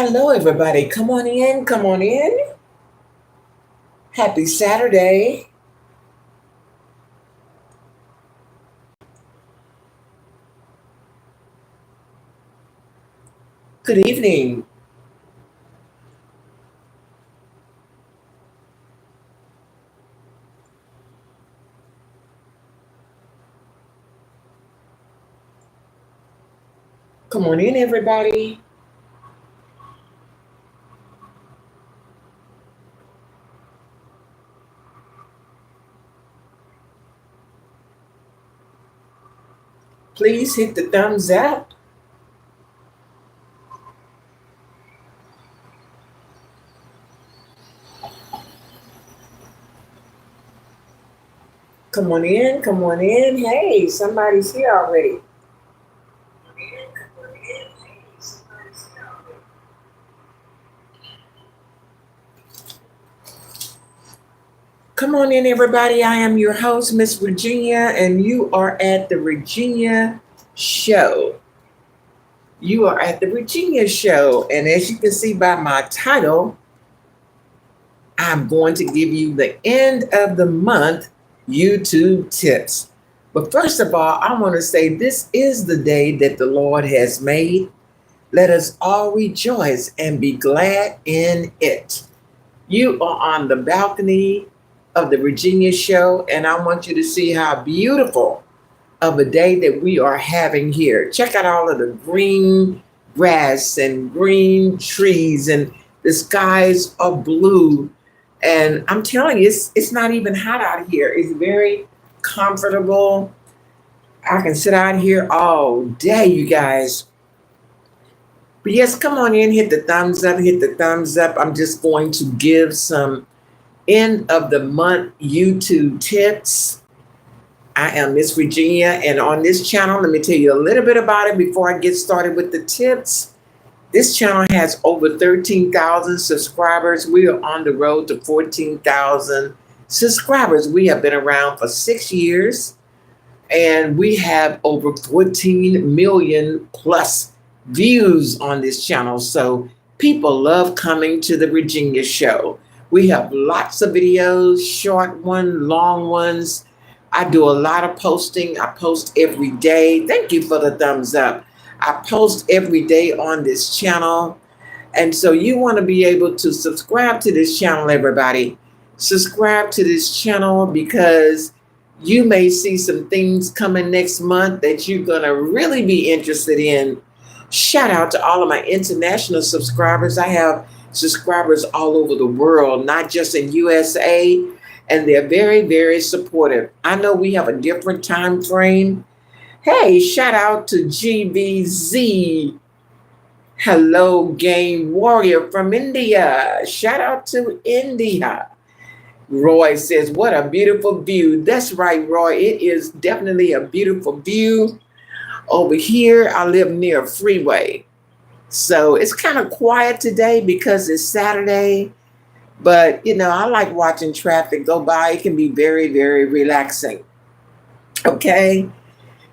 Hello, everybody. Come on in. Come on in. Happy Saturday. Good evening. Come on in, everybody. Please hit the thumbs up. Come on in. Come on in. Hey, somebody's here already. Come on in, everybody. I am your host, Miss Virginia, and you are at the Virginia Show. You are at the Virginia Show, and as you can see by my title, I'm going to give you the end of the month YouTube tips. But first of all, I want to say this is the day that the Lord has made. Let us all rejoice and be glad in it. You are on the balcony of the Virginia Show, and I want you to see how beautiful of a day that we are having here. Check out all of the green grass and green trees, and the skies are blue. And I'm telling you, it's not even hot out here. It's very comfortable. I can sit out here all day, you guys. But yes, come on in, hit the thumbs up, hit the thumbs up. I'm just going to give some end of the month YouTube tips. I am Miss Virginia, and on this channel, let me tell you a little bit about it before I get started with the tips. This channel has over 13,000 subscribers. We are on the road to 14,000 subscribers. We have been around for 6 years, and we have over 14 million plus views on this channel. So people love coming to the Virginia Show. We have lots of videos, short ones, long ones. I do a lot of posting. I post every day. Thank you for the thumbs up. I post every day on this channel. And so you want to be able to subscribe to this channel, everybody. Subscribe to this channel because you may see some things coming next month that you're going to really be interested in. Shout out to all of my international subscribers. I have subscribers all over the world, not just in USA, and they're very, very supportive. I know we have a different time frame. Hey, shout out to GBZ. Hello, Game Warrior from India. Shout out to India. Roy says, what a beautiful view. That's right, Roy. It is definitely a beautiful view. Over here, I live near a freeway. So it's kind of quiet today because it's Saturday. But, I like watching traffic go by. It can be very, very relaxing. Okay.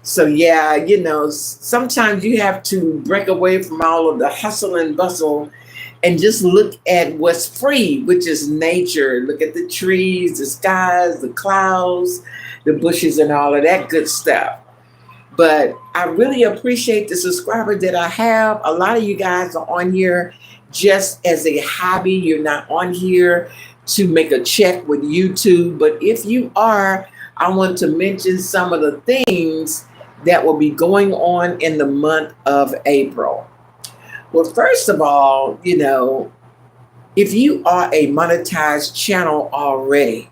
So, yeah, sometimes you have to break away from all of the hustle and bustle and just look at what's free, which is nature. Look at the trees, the skies, the clouds, the bushes, and all of that good stuff. But I really appreciate the subscribers that I have. A lot of you guys are on here just as a hobby. You're not on here to make a check with YouTube. But if you are, I want to mention some of the things that will be going on in the month of April. Well, first of all, if you are a monetized channel already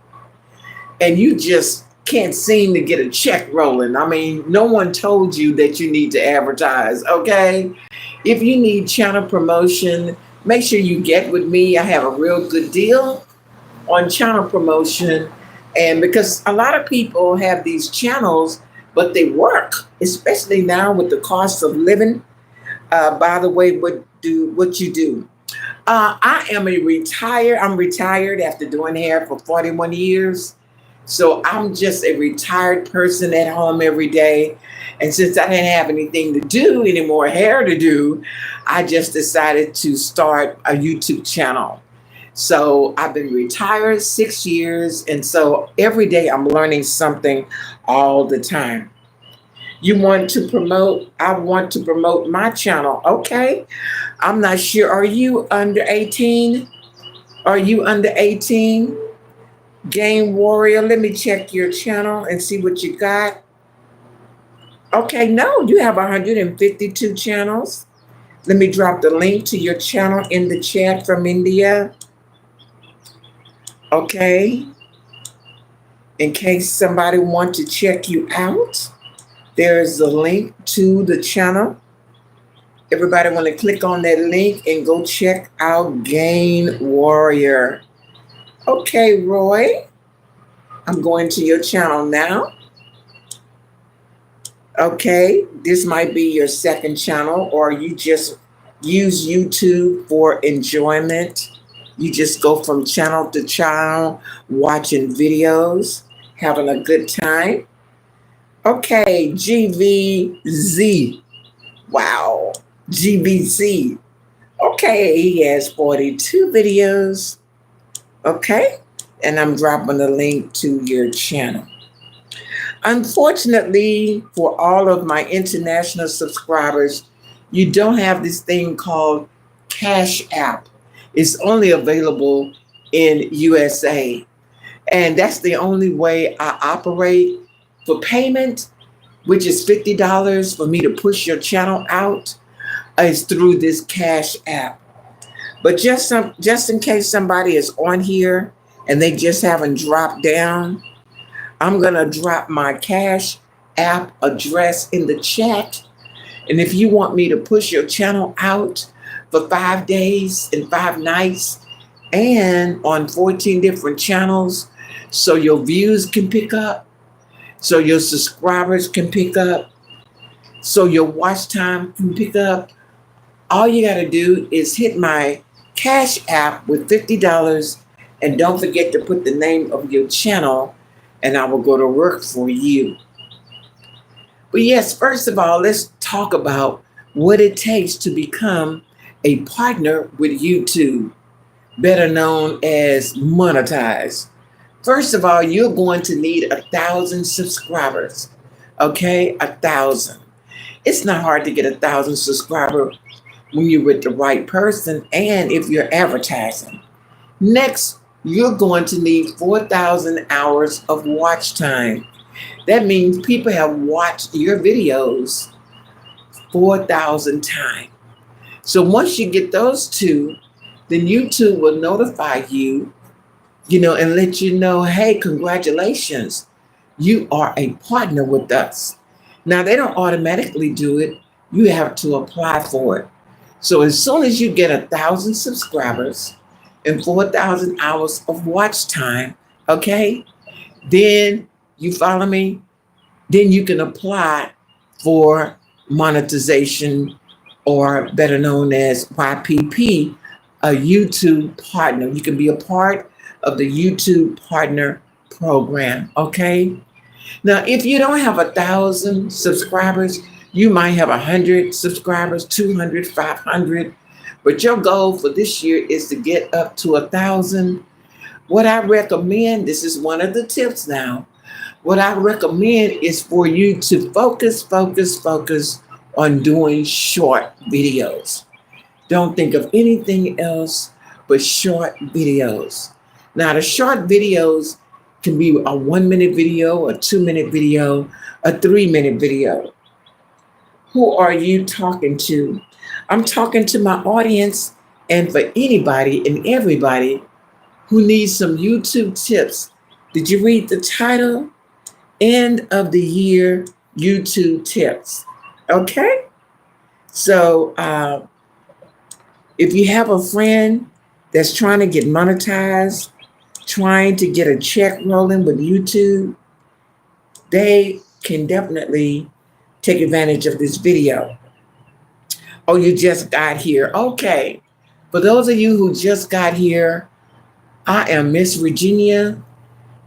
and you just can't seem to get a check rolling, I mean, no one told you that you need to advertise, okay? If you need channel promotion, make sure you get with me. I have a real good deal on channel promotion. And because a lot of people have these channels, but they work, especially now with the cost of living. By the way, what you do? I'm retired after doing hair for 41 years. So I'm just a retired person at home every day. And since I didn't have anything to do, any more hair to do, I just decided to start a YouTube channel. So I've been retired 6 years. And so every day I'm learning something all the time. You want to promote? I want to promote my channel. Okay. I'm not sure. Are you under 18? Are you under 18? Game Warrior, let me check your channel and see what you got. Okay, no, you have 152 channels. Let me drop the link to your channel in the chat from India. Okay. In case somebody wants to check you out, there's a link to the channel. Everybody want to click on that link and go check out Game Warrior. Okay, Roy. I'm going to your channel now. Okay, this might be your second channel, or you just use YouTube for enjoyment. You just go from channel to channel, watching videos, having a good time. Okay, GVZ. Wow, GVZ. Okay, he has 42 videos. Okay, and I'm dropping the link to your channel. Unfortunately, for all of my international subscribers, you don't have this thing called Cash App. It's only available in USA. And that's the only way I operate for payment, which is $50 for me to push your channel out, is through this Cash App. But just in case somebody is on here and they just haven't dropped down, I'm going to drop my Cash App address in the chat. And if you want me to push your channel out for 5 days and 5 nights and on 14 different channels, so your views can pick up, so your subscribers can pick up, so your watch time can pick up, all you got to do is hit my Cash App with $50, and don't forget to put the name of your channel, and I will go to work for you. But yes, first of all, let's talk about what it takes to become a partner with YouTube, better known as monetize. First of all, you're going to need 1,000 subscribers. Okay, 1,000. It's not hard to get 1,000 subscribers when you're with the right person and if you're advertising. Next, you're going to need 4,000 hours of watch time. That means people have watched your videos 4,000 times. So once you get those two, then YouTube will notify you, and let you know, hey, congratulations, you are a partner with us. Now, they don't automatically do it. You have to apply for it. So as soon as you get 1,000 subscribers and 4,000 hours of watch time, okay, then you follow me? Then you can apply for monetization, or better known as YPP, a YouTube partner. You can be a part of the YouTube partner program, okay? Now, if you don't have 1,000 subscribers, you might have 100 subscribers, 200, 500, but your goal for this year is to get up to 1,000. What I recommend, this is one of the tips now, what I recommend is for you to focus on doing short videos. Don't think of anything else but short videos. Now, the short videos can be a 1-minute video, a 2-minute video, a 3-minute video. Who are you talking to? I'm talking to my audience, and for anybody and everybody who needs some YouTube tips. Did you read the title? End of the year YouTube tips. Okay? So if you have a friend that's trying to get monetized, trying to get a check rolling with YouTube, they can definitely take advantage of this video. Oh, you just got here. Okay. For those of you who just got here, I am Miss Virginia,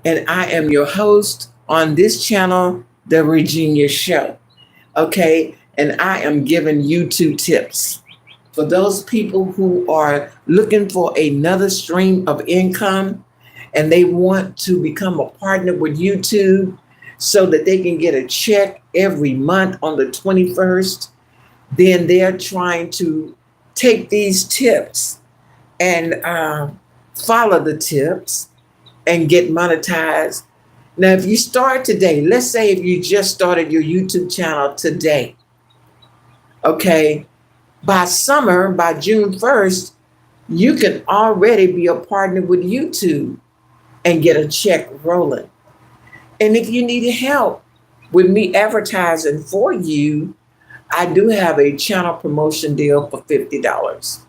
and I am your host on this channel, The Virginia Show. Okay, and I am giving YouTube tips for those people who are looking for another stream of income and they want to become a partner with YouTube so that they can get a check every month on the 21st. Then they're trying to take these tips and follow the tips and get monetized. Now, if you start today, let's say if you just started your YouTube channel today, okay, by summer, by June 1st, you can already be a partner with YouTube and get a check rolling. And if you need help with me advertising for you, I do have a channel promotion deal for $50.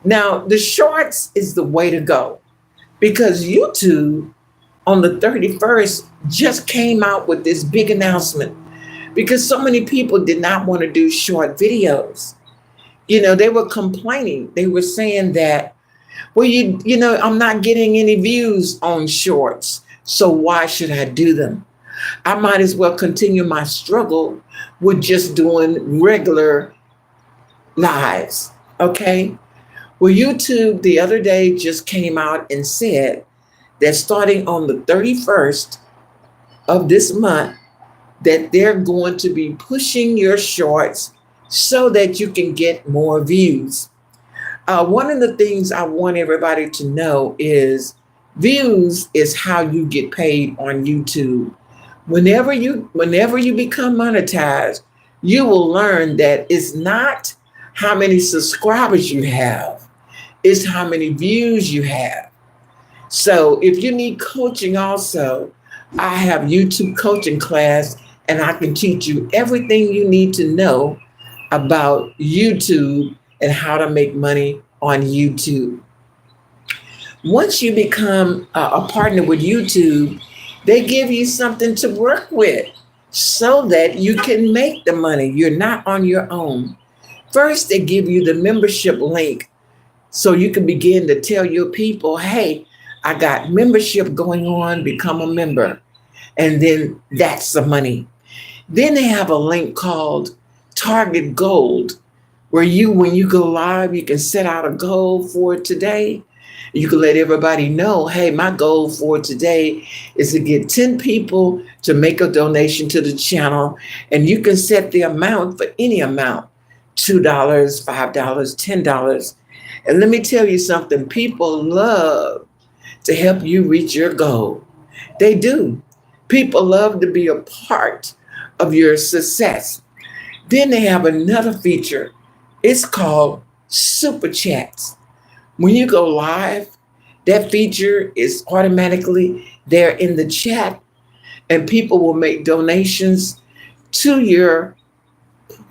Now, the shorts is the way to go because YouTube on the 31st just came out with this big announcement because so many people did not want to do short videos. You know, they were complaining. They were saying that, well, I'm not getting any views on shorts. So why should I do them? I might as well continue my struggle with just doing regular lives. Okay. Well, YouTube the other day just came out and said that starting on the 31st of this month, that they're going to be pushing your shorts so that you can get more views. One of the things I want everybody to know is views is how you get paid on YouTube. Whenever you become monetized, you will learn that it's not how many subscribers you have, it's how many views you have. So if you need coaching also, I have YouTube coaching class and I can teach you everything you need to know about YouTube and how to make money on YouTube. Once you become a partner with YouTube, they give you something to work with so that you can make the money. You're not on your own. First, they give you the membership link so you can begin to tell your people, hey, I got membership going on, become a member. And then that's the money. Then they have a link called Target Gold, where when you go live, you can set out a goal for today. You can let everybody know, hey, my goal for today is to get 10 people to make a donation to the channel. And you can set the amount for any amount, $2, $5, $10. And let me tell you something, people love to help you reach your goal. They do. People love to be a part of your success. Then they have another feature. It's called Super Chats. When you go live, that feature is automatically there in the chat, and people will make donations to your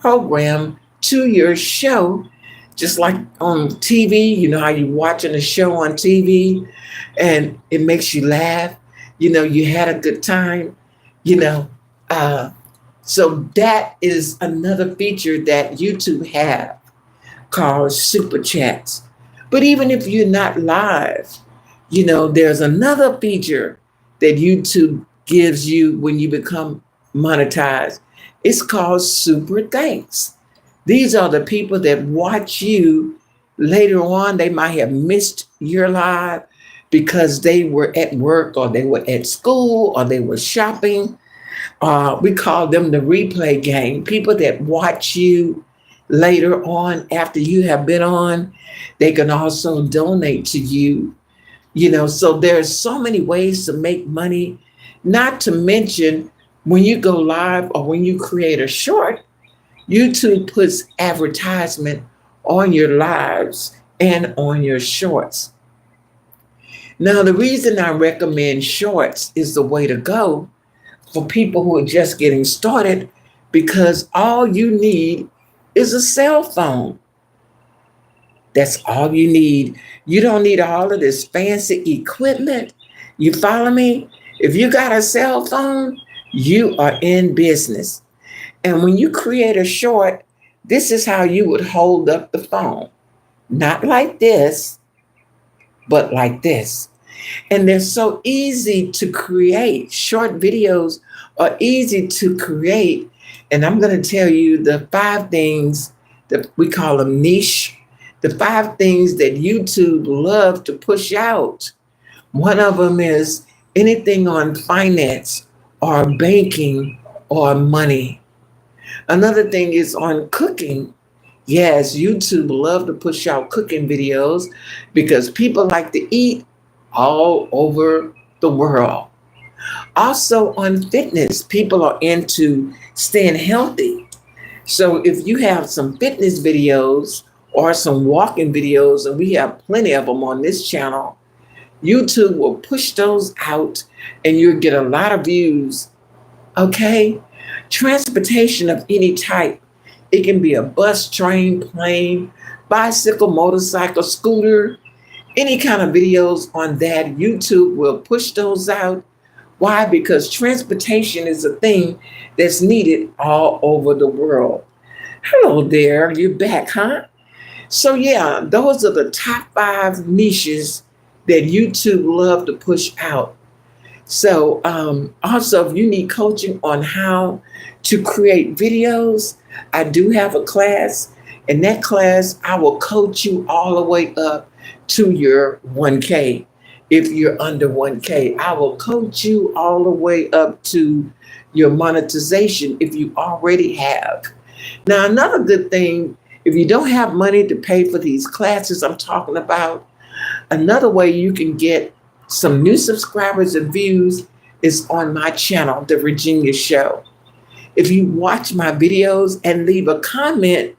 program, to your show, just like on TV. You know how you're watching a show on TV and it makes you laugh. You know, you had a good time, you know. So that is another feature that YouTube have called Super Chats. But even if you're not live, you know, there's another feature that YouTube gives you when you become monetized. It's called Super Thanks. These are the people that watch you later on. They might have missed your live because they were at work or they were at school or they were shopping. We call them the replay gang. People that watch you later on after you have been on, they can also donate to you. You know, so there's so many ways to make money, not to mention when you go live or when you create a short, YouTube puts advertisement on your lives and on your shorts. Now, the reason I recommend shorts is the way to go for people who are just getting started, because all you need is a cell phone. That's all you need. You don't need all of this fancy equipment. You follow me? If you got a cell phone, you are in business. And when you create a short, this is how you would hold up the phone. Not like this, but like this. And they're so easy to create. Short videos are easy to create. And I'm going to tell you the 5 things that we call them niche, the 5 things that YouTube love to push out. One of them is anything on finance or banking or money. Another thing is on cooking. Yes, YouTube love to push out cooking videos because people like to eat all over the world. Also on fitness, people are into staying healthy. So if you have some fitness videos or some walking videos, and we have plenty of them on this channel, YouTube will push those out and you'll get a lot of views. Okay? Transportation of any type. It can be a bus, train, plane, bicycle, motorcycle, scooter, any kind of videos on that. YouTube will push those out. Why? Because transportation is a thing that's needed all over the world. Hello there, you're back, huh? So yeah, those are the top 5 niches that YouTube love to push out. So also, if you need coaching on how to create videos, I do have a class. In that class, I will coach you all the way up to your 1K. If you're under 1K, I will coach you all the way up to your monetization if you already have. Now, another good thing, if you don't have money to pay for these classes I'm talking about, another way you can get some new subscribers and views is on my channel, The Virginia Show. If you watch my videos and leave a comment,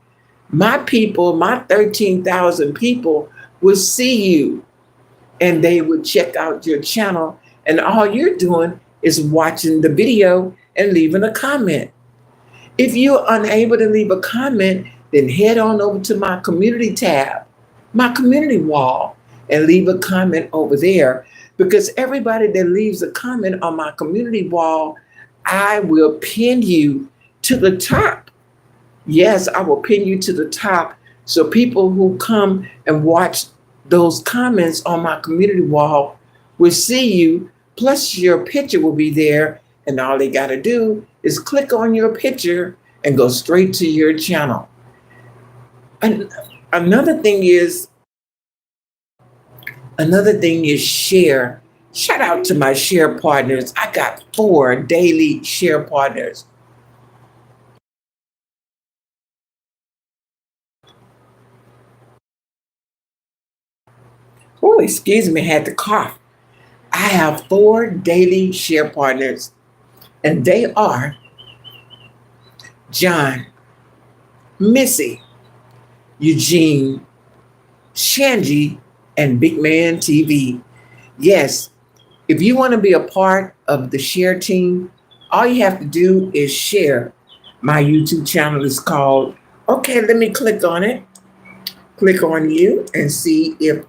my people, my 13,000 people will see you and they will check out your channel. And all you're doing is watching the video and leaving a comment. If you're unable to leave a comment, then head on over to my community tab, my community wall, and leave a comment over there. Because everybody that leaves a comment on my community wall, I will pin you to the top. Yes, I will pin you to the top. So people who come and watch those comments on my community wall will see you. Plus your picture will be there. And all they got to do is click on your picture and go straight to your channel. And another thing is share. Shout out to my share partners. I got 4 daily share partners. Oh, excuse me, I had to cough. I have 4 daily share partners, and they are John, Missy, Eugene, Shanji, and Big Man TV. Yes, if you want to be a part of the share team, all you have to do is share. My YouTube channel is called, okay, let me click on it. Click on you and see if,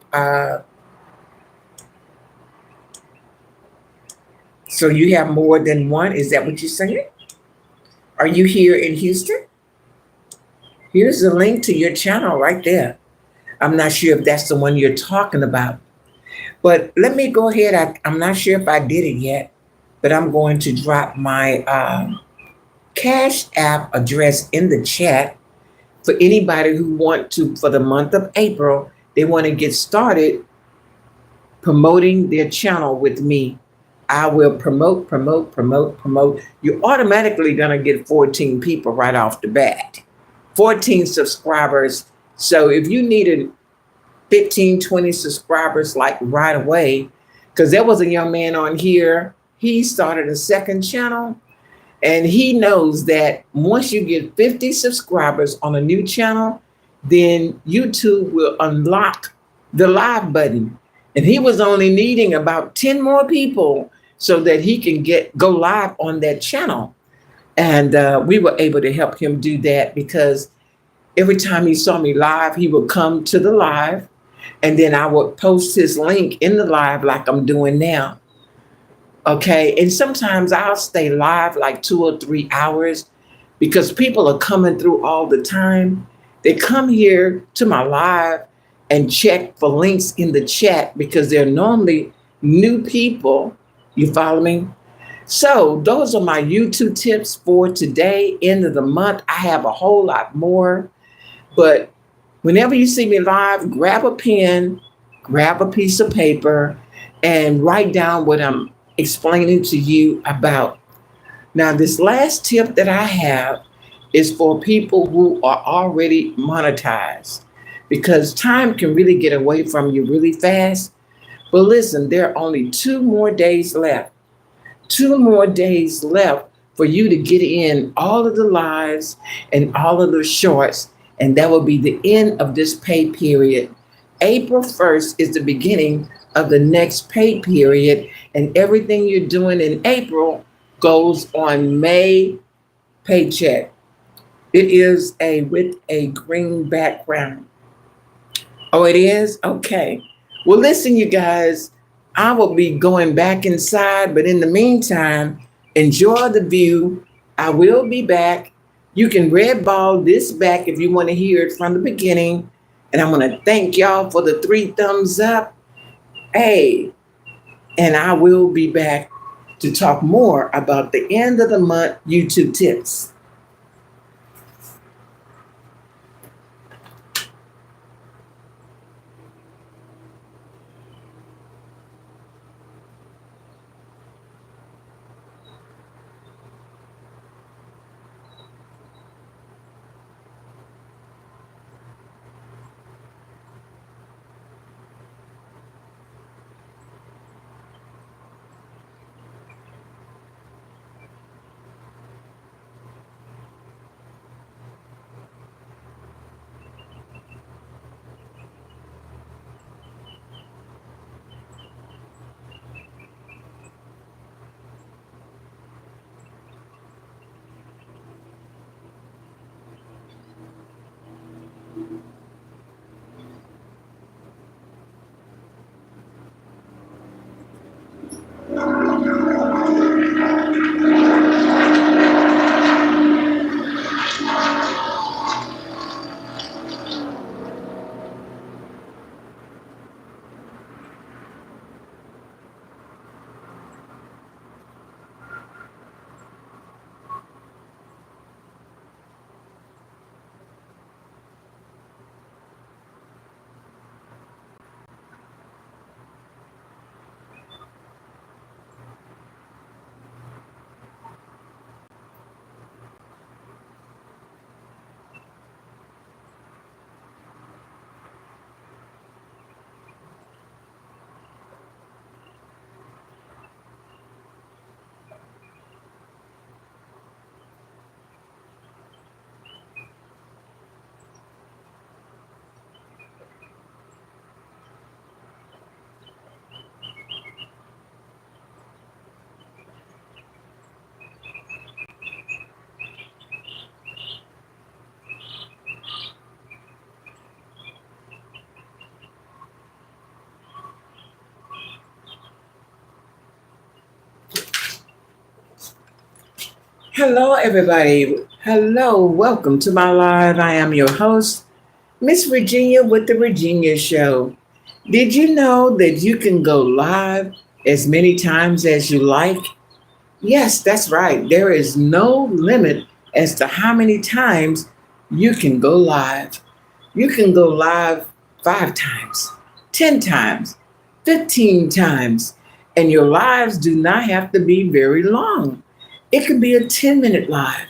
so you have more than one. Is that what you're saying? Are you here in Houston? Here's the link to your channel right there. I'm not sure if that's the one you're talking about. But let me go ahead. I'm not sure if I did it yet, but I'm going to drop my Cash App address in the chat for anybody who want to, for the month of April, they want to get started promoting their channel with me. I will promote. You're automatically going to get 14 people right off the bat, 14 subscribers. So if you needed 15, 20 subscribers like right away, because there was a young man on here, he started a second channel, and he knows that once you get 50 subscribers on a new channel, then YouTube will unlock the live button. And he was only needing about 10 more people so that he can go live on that channel. And we were able to help him do that because every time he saw me live, he would come to the live, and then I would post his link in the live like I'm doing now. Okay, and sometimes I'll stay live like 2 or 3 hours because people are coming through all the time. They come here to my live and check for links in the chat because they're normally new people. You follow me? So those are my YouTube tips for today, end of the month. I have a whole lot more, but whenever you see me live, grab a pen, grab a piece of paper, and write down what I'm explaining to you about. Now, this last tip that I have is for people who are already monetized because time can really get away from you really fast. But listen, there are only 2 more days left. 2 more days left for you to get in all of the lives and all of the shorts, and that will be the end of this pay period. April 1st is the beginning of the next pay period, and everything you're doing in April goes on May paycheck. It is a with a green background. Oh, it is? Okay. Well, listen, you guys, I will be going back inside, but in the meantime, enjoy the view. I will be back. You can red ball this back if you want to hear it from the beginning. And I want to thank y'all for the 3 thumbs up. Hey, and I will be back to talk more about the end of the month YouTube tips. Hello, everybody. Hello, welcome to my live. I am your host, Miss Virginia with the Virginia Show. Did you know that you can go live as many times as you like? Yes, that's right. There is no limit as to how many times you can go live. You can go live 5 times, 10 times, 15 times, and your lives do not have to be very long. It can be a 10-minute live,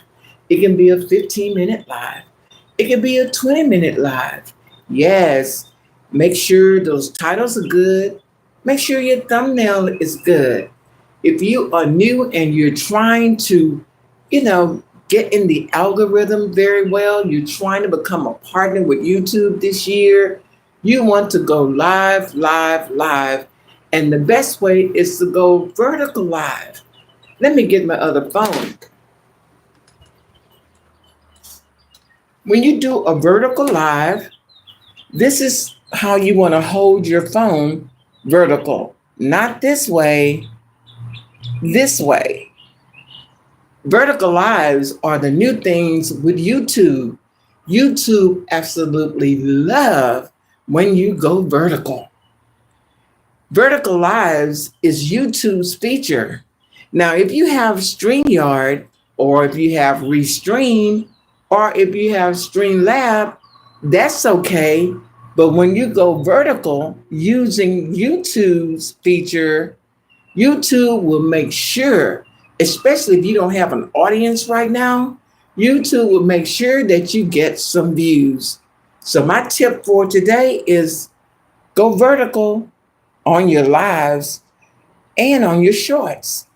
it can be a 15-minute live, it can be a 20-minute live. Yes, make sure those titles are good, make sure your thumbnail is good. If you are new and you're trying to, get in the algorithm very well, you're trying to become a partner with YouTube this year, you want to go live, live, live. And the best way is to go vertical live. Let me get my other phone. When you do a vertical live, this is how you want to hold your phone vertical. Not this way, this way. Vertical lives are the new things with YouTube. YouTube absolutely love when you go vertical. Vertical Lives is YouTube's feature. Now, if you have StreamYard, or if you have Restream, or if you have Streamlab, that's okay. But when you go vertical using YouTube's feature, YouTube will make sure, especially if you don't have an audience right now, YouTube will make sure that you get some views. So, my tip for today is go vertical on your lives and on your shorts.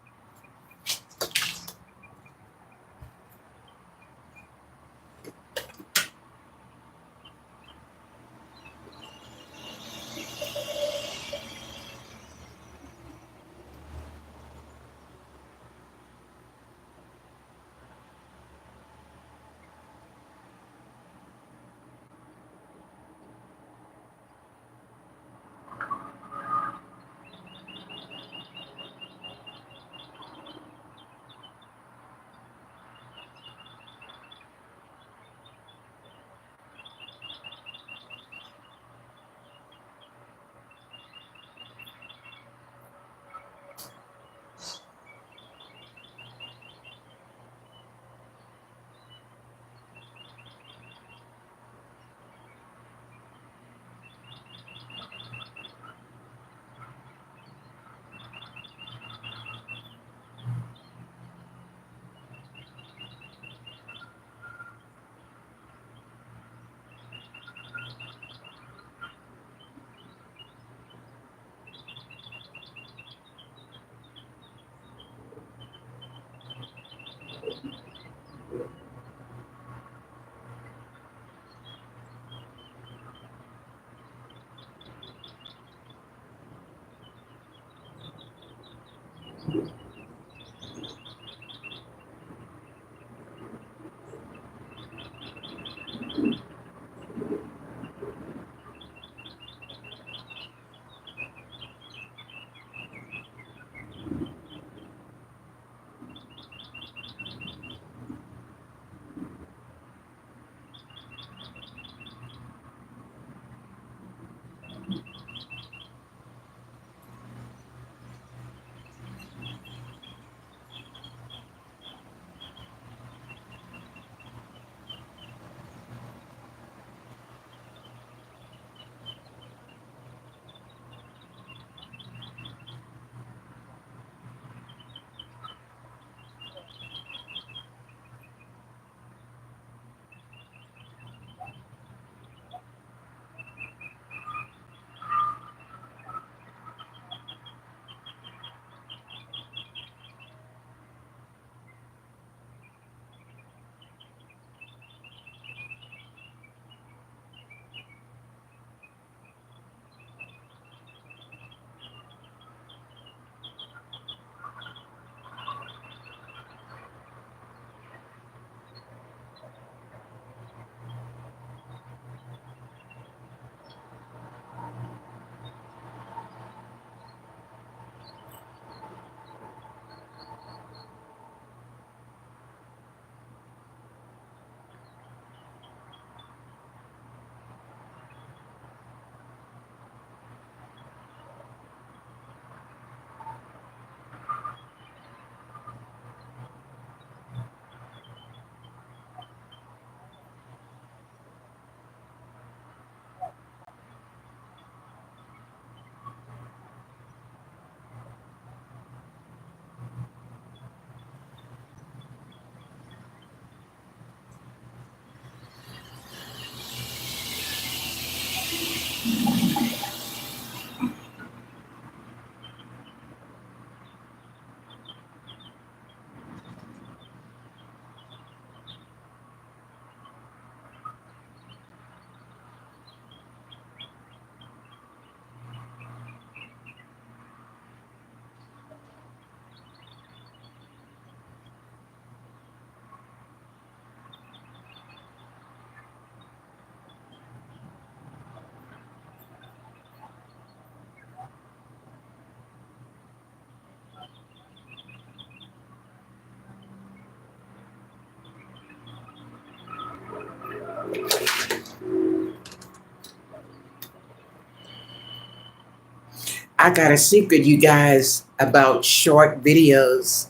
I got a secret, you guys, about short videos.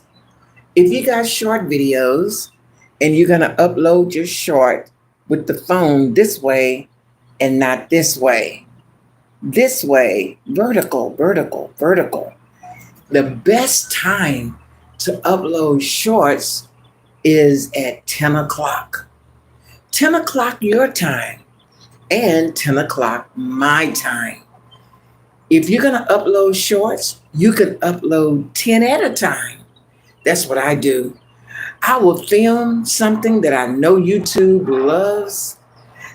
If you got short videos and you're going to upload your short with the phone this way and not this way, vertical, vertical, vertical. The best time to upload shorts is at 10 o'clock. 10 o'clock your time and 10 o'clock my time. If you're going to upload shorts, you can upload 10 at a time. That's what I do. I will film something that I know YouTube loves,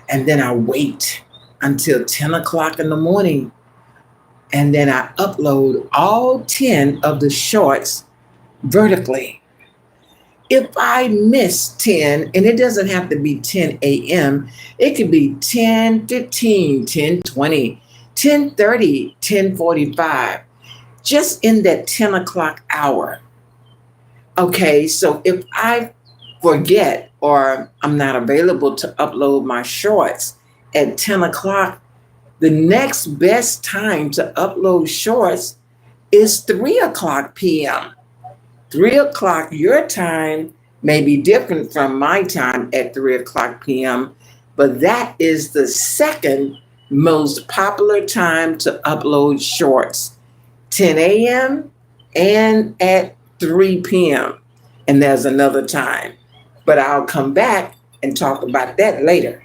and then I wait until 10 o'clock in the morning. And then I upload all 10 of the shorts vertically. If I miss 10, and it doesn't have to be 10 a.m., it could be 10:15, 10:20, 10:30, 10:45, just in that 10 o'clock hour. Okay, so if I forget or I'm not available to upload my shorts at 10 o'clock, the next best time to upload shorts is 3 o'clock p.m. 3 o'clock your time may be different from my time at 3 o'clock p.m., but that is the second most popular time to upload shorts, 10 a.m. and at 3 p.m. And there's another time, but I'll come back and talk about that later.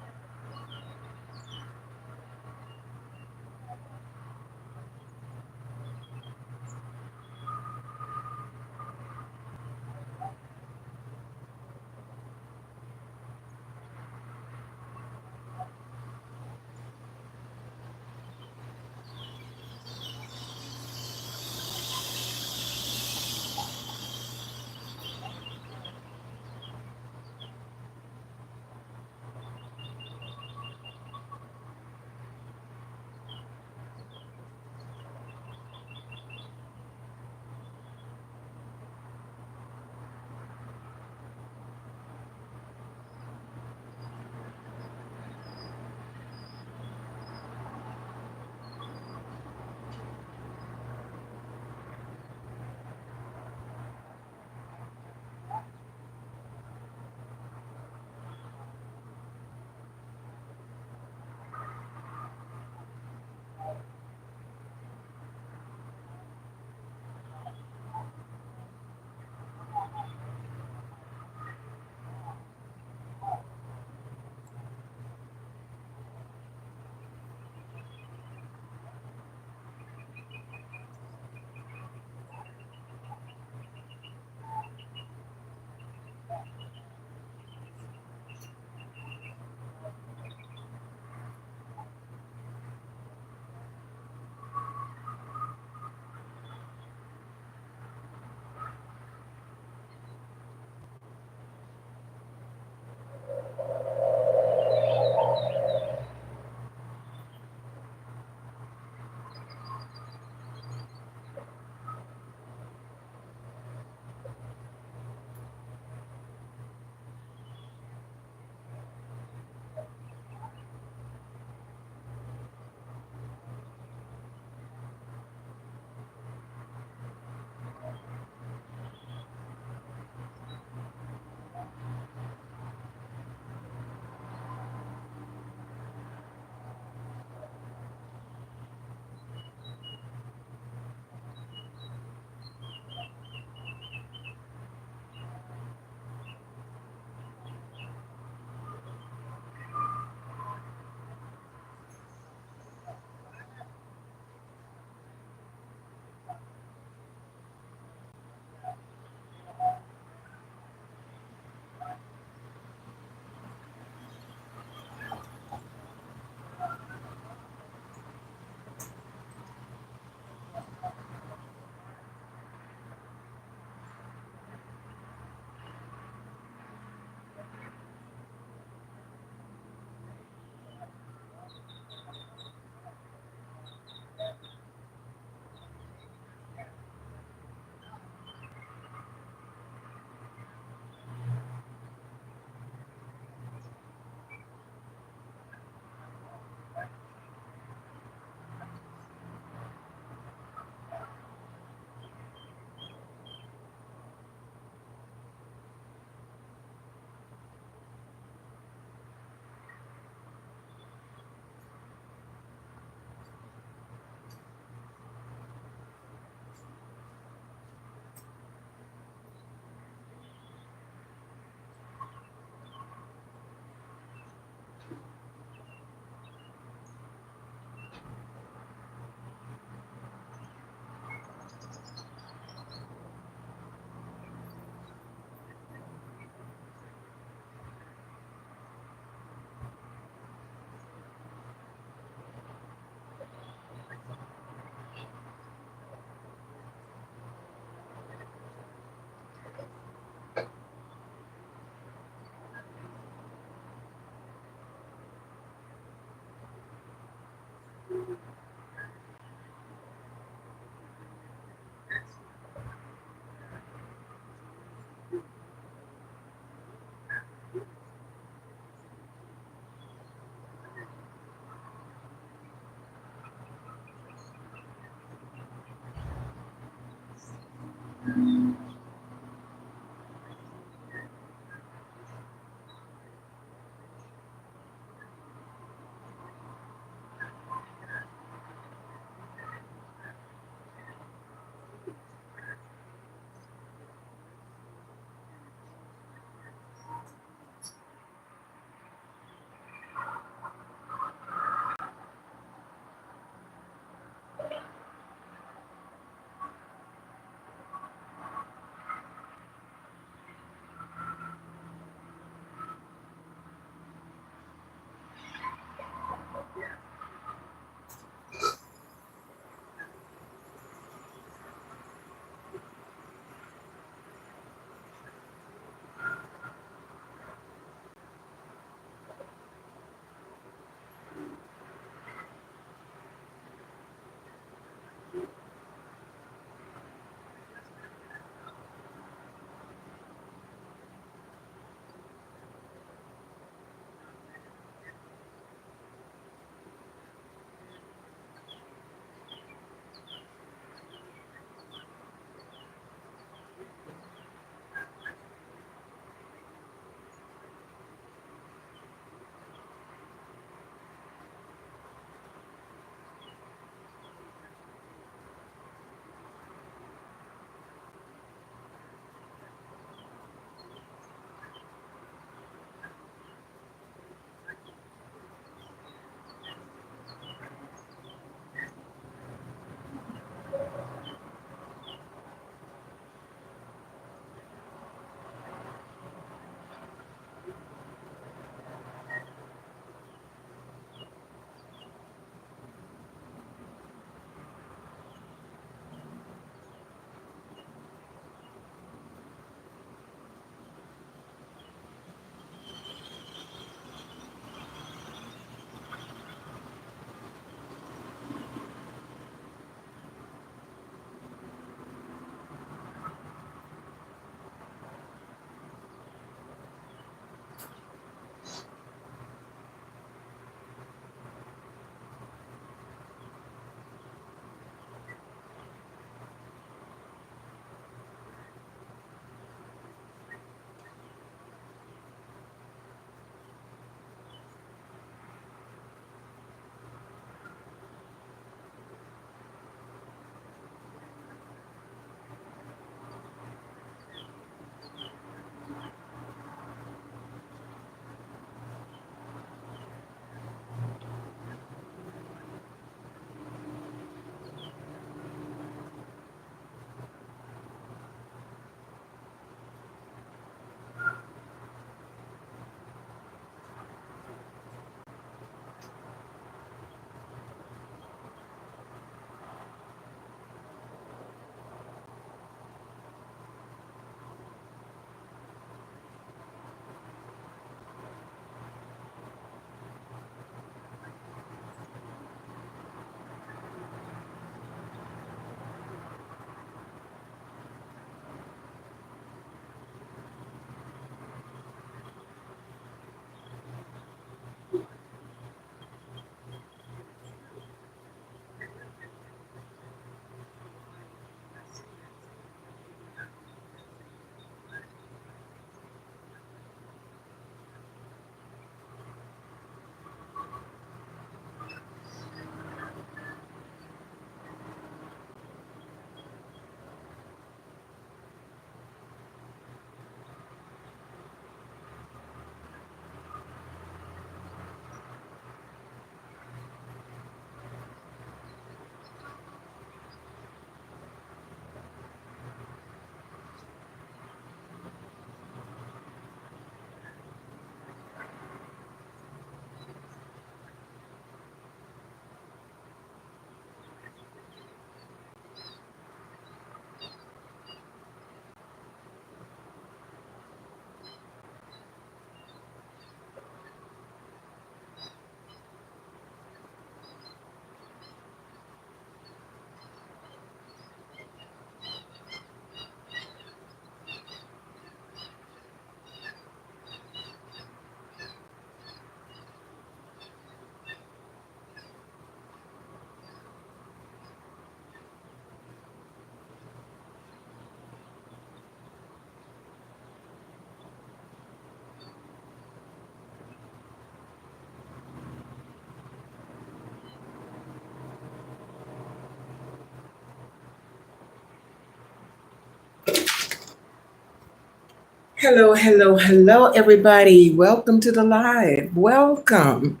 Hello, hello, hello, everybody. Welcome to the live. Welcome.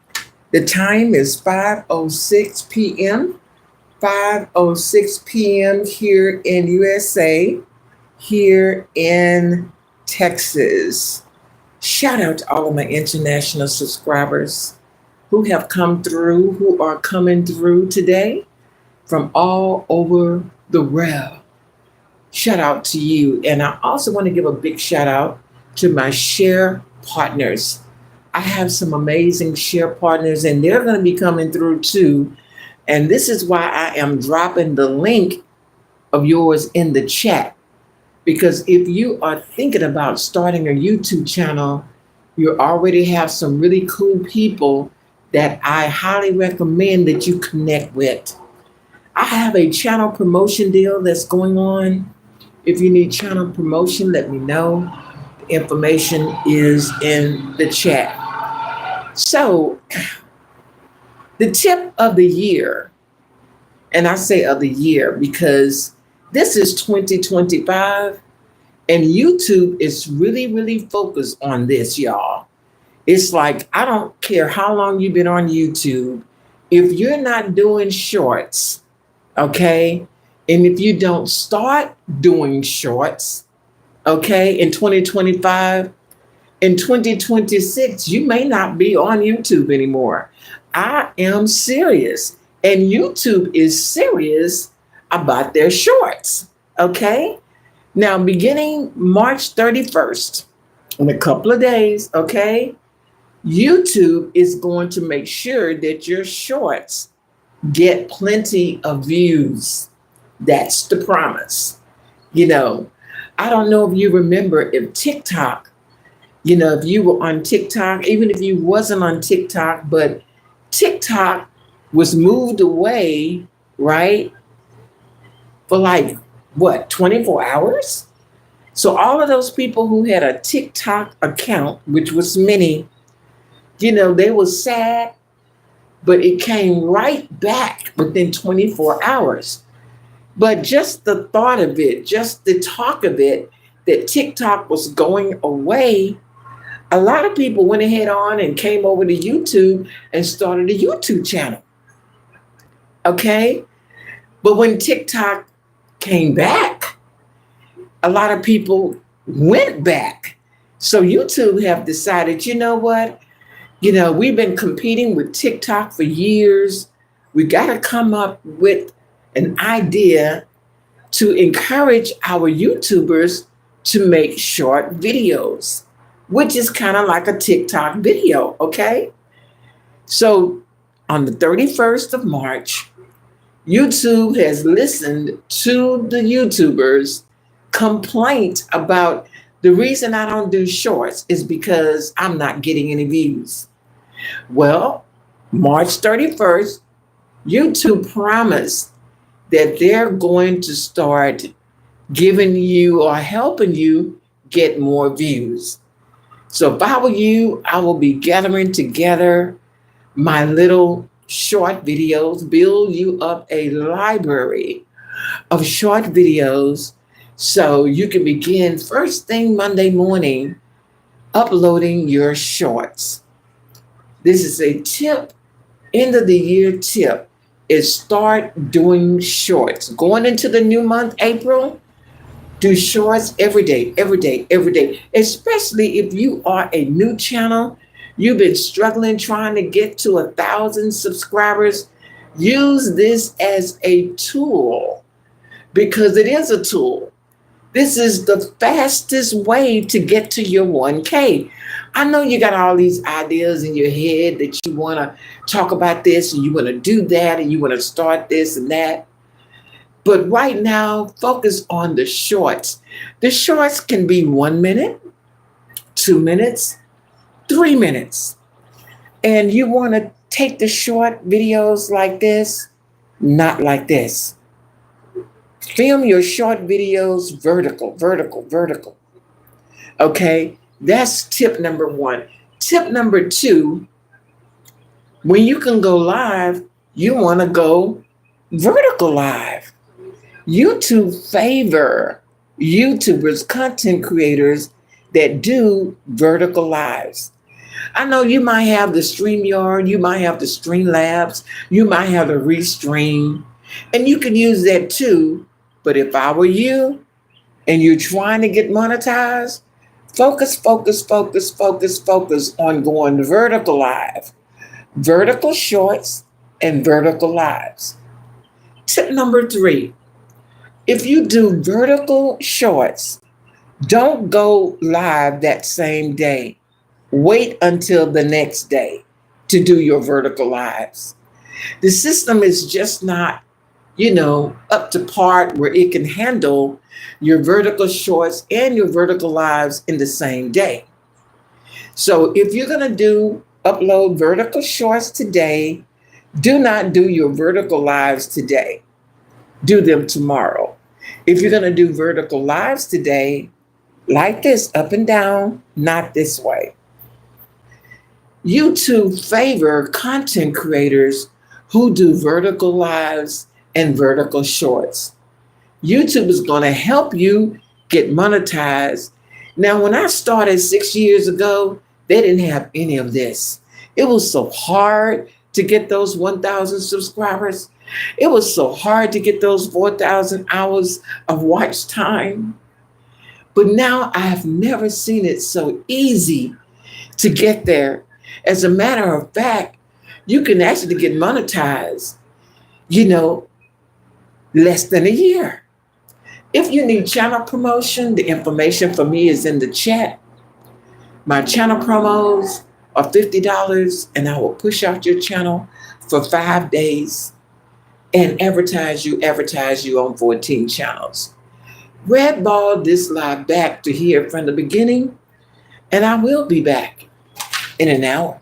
The time is 5:06 p.m. 5:06 p.m. here in USA, here in Texas. Shout out to all of my international subscribers who have come through, who are coming through today from all over the world. Shout out to you. And I also want to give a big shout out to my share partners. I have some amazing share partners, and they're going to be coming through too. And this is why I am dropping the link of yours in the chat. Because if you are thinking about starting a YouTube channel, you already have some really cool people that I highly recommend that you connect with. I have a channel promotion deal that's going on. If you need channel promotion, let me know. The information is in the chat. So, the tip of the year, and I say of the year because this is 2025, and YouTube is really, really focused on this, y'all. It's like, I don't care how long you've been on YouTube, if you're not doing shorts, okay? And if you don't start doing shorts, okay, in 2025, in 2026, you may not be on YouTube anymore. I am serious. And YouTube is serious about their shorts, okay? Now, beginning March 31st, in a couple of days, okay, YouTube is going to make sure that your shorts get plenty of views. That's the promise. I don't know if you remember if TikTok, if you were on TikTok, even if you wasn't on TikTok, but TikTok was moved away, right? For 24 hours? So all of those people who had a TikTok account, which was many, they were sad, but it came right back within 24 hours. But just the thought of it, just the talk of it, that TikTok was going away, a lot of people went ahead on and came over to YouTube and started a YouTube channel. Okay? But when TikTok came back, a lot of people went back. So YouTube have decided, you know what? We've been competing with TikTok for years. We got to come up with an idea to encourage our YouTubers to make short videos, which is kind of like a TikTok video, okay? So on the 31st of March, YouTube has listened to the YouTubers' complaint about the reason I don't do shorts is because I'm not getting any views. Well, March 31st, YouTube promised that they're going to start giving you or helping you get more views. So if I were you, I will be gathering together my little short videos, build you up a library of short videos so you can begin first thing Monday morning uploading your shorts. This is a tip, end of the year tip, is start doing shorts. Going into the new month, April, do shorts every day, every day, every day. Especially if you are a new channel, you've been struggling trying to get to 1,000 subscribers. Use this as a tool because it is a tool. This is the fastest way to get to your 1K. I know you got all these ideas in your head that you want to talk about this and you want to do that and you want to start this and that. But right now, focus on the shorts. The shorts can be 1 minute, 2 minutes, 3 minutes. And you want to take the short videos like this, not like this. Film your short videos vertical, vertical, vertical. Okay, that's tip number 1. Tip number 2, when you can go live, you want to go vertical live. YouTube favor YouTubers, content creators that do vertical lives. I know you might have the StreamYard, you might have the Streamlabs, you might have the Restream, and you can use that too. But if I were you and you're trying to get monetized, focus on going vertical live, vertical shorts, and vertical lives. Tip number 3, if you do vertical shorts, don't go live that same day. Wait until the next day to do your vertical lives. The system is just not, up to par where it can handle your vertical shorts and your vertical lives in the same day. So if you're going to upload vertical shorts today, do not do your vertical lives today. Do them tomorrow. If you're going to do vertical lives today, like this, up and down, not this way. YouTube favor content creators who do vertical lives and vertical shorts. YouTube is going to help you get monetized. Now, when I started 6 years ago, they didn't have any of this. It was so hard to get those 1,000 subscribers. It was so hard to get those 4,000 hours of watch time. But now I have never seen it so easy to get there. As a matter of fact, you can actually get monetized, less than a year. If you need channel promotion, the information for me is in the chat. My channel promos are $50, and I will push out your channel for 5 days and advertise you on 14 channels. Red ball this live back to hear from the beginning, and I will be back in an hour.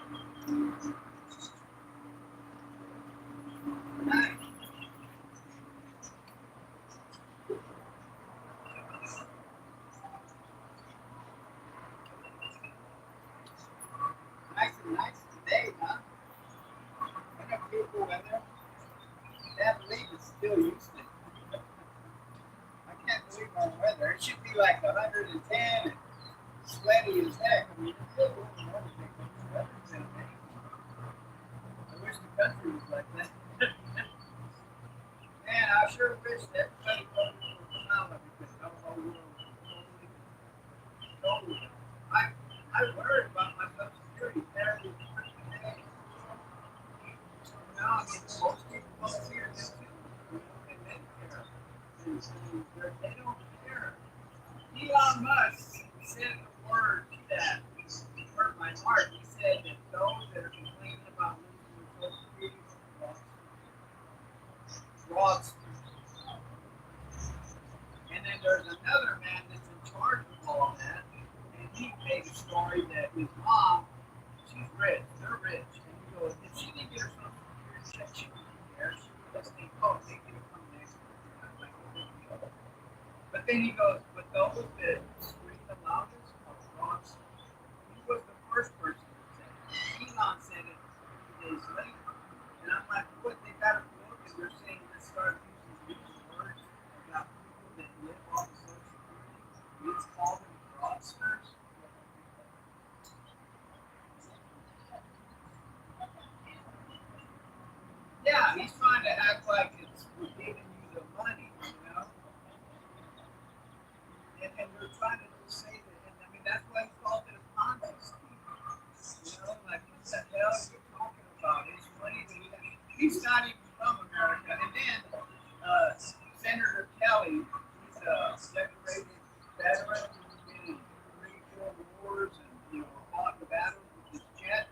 Nice and nice today, huh? I know beautiful weather. Can't believe it's still Houston. I can't believe our weather. It should be like 110 and sweaty as heck. I mean, it's still warm and everything, but the weather's amazing. I wish the country was like that. Man, I sure wish that everybody was from Alabama because I don't know where I'm going. I worried about my Social Security every freaking day. Now, I mean, most people volunteer this too. You know, and Medicare. They don't care. Elon Musk said a word that hurt my heart. He said that those that are complaining about losing their Social Security are fraudsters. And then there's another man that's in charge of all that, and he made a story that his mom, she's rich, they're rich, and he goes, if she didn't get her Social Security check, she wouldn't care. She would just think, oh, they get it from next year. I'm like, no big deal. But then he goes, but those that scream the loudest are fraudsters. He was the first person that said it. Elon said it 2 days later. And I'm like, what, they got a book and they're saying let's start using these words about people that live off of Social Security. Let's call them fraudsters. Yeah, he's trying to act like it's we're giving you the money, you know? And we're trying to say that, and I mean, that's why he called it a Ponzi scheme. You know, like, what the hell are you talking about? It's money that he's not even from America. And then Senator Kelly, he's a decorated veteran who's been in 3 world wars and, you know, fought the battles with his jet.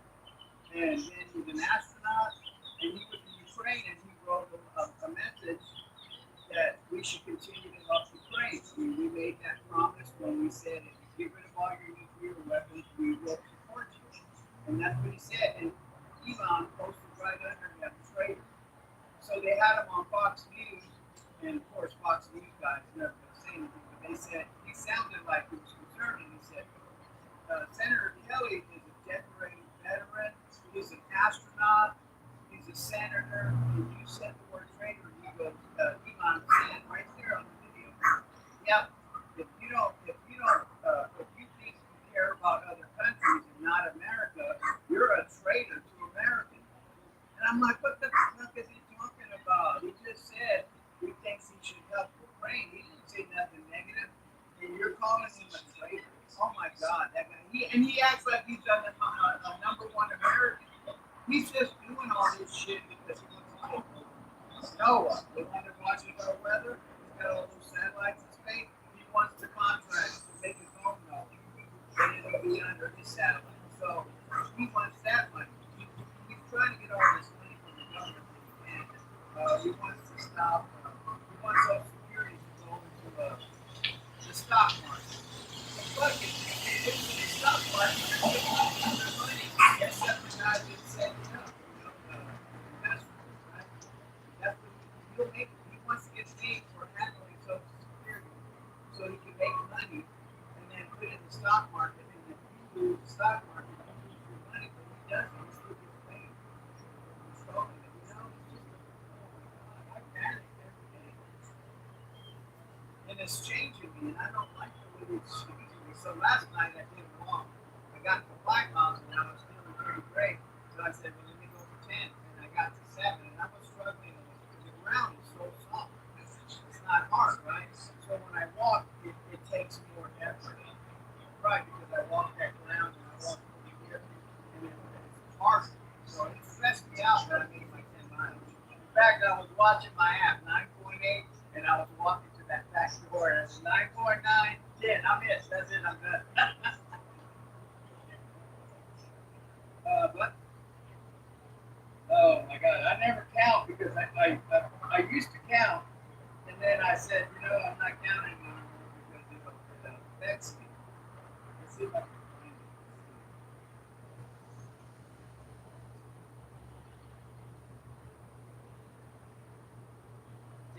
And then he's an astronaut. And he was in Ukraine and he wrote a message that we should continue to love Ukraine. We made that promise when we said, if you get rid of all your nuclear weapons, we will support you. And that's what he said. And Elon posted right under him, traitor. So they had him on Fox News, and of course, Fox News guys never going to say anything, but they said he sounded like he was concerned, and he said, Senator Kelly is a decorated veteran, he's an astronaut, he's a senator, and you said the word traitor, he goes, Elon said right there on the video, yeah, if you think you care about other countries and not America, you're a traitor to Americans. And I'm like, what the fuck is he talking about? He just said he thinks he should help Ukraine. He didn't say nothing negative. And you're calling him a traitor. Oh my God, that guy. He acts like he's a number one American. He's just doing all this shit because he wants to take over. Noah, the one that watches our weather, he's got all those satellites in space. He wants the contract to make his own Noah. And it'll be under his satellite. So he wants that money. He's trying to get all this money from the government. And he wants to stop, he wants Social Security to go into the stock market. But if they into the stock market, they're taking all their money, except the guys that set it up, you know, investors, right? That's what he'll make. He wants to get paid for handling Social Security so he can make money and then put it in the stock market. And if you lose the stock market, you lose your money, but he doesn't. He still gets paid. Controlling it. You know, it's just, oh my God, I panic every day. And it's changing me, and I don't like the way it's changing me. So last night I did wrong. I got to 5 miles an hour, feeling pretty great. So I said, well, let me go for 10. And I got to 7, and I was struggling because the ground is so soft. It's not hard, right? So when I walk, it takes more effort. Right, because I walk that ground and I walk over here, and it's hard. So it stressed me out that I made my 10 miles. In fact, I was watching my app, 9.8, and I was walking to that back door, and it's 9.9, 10. I'm it. That's it. I'm done. But oh my God, I never count because I used to count, and then I said, you know, I'm not counting anymore because it affects me. Let's see if I can find it.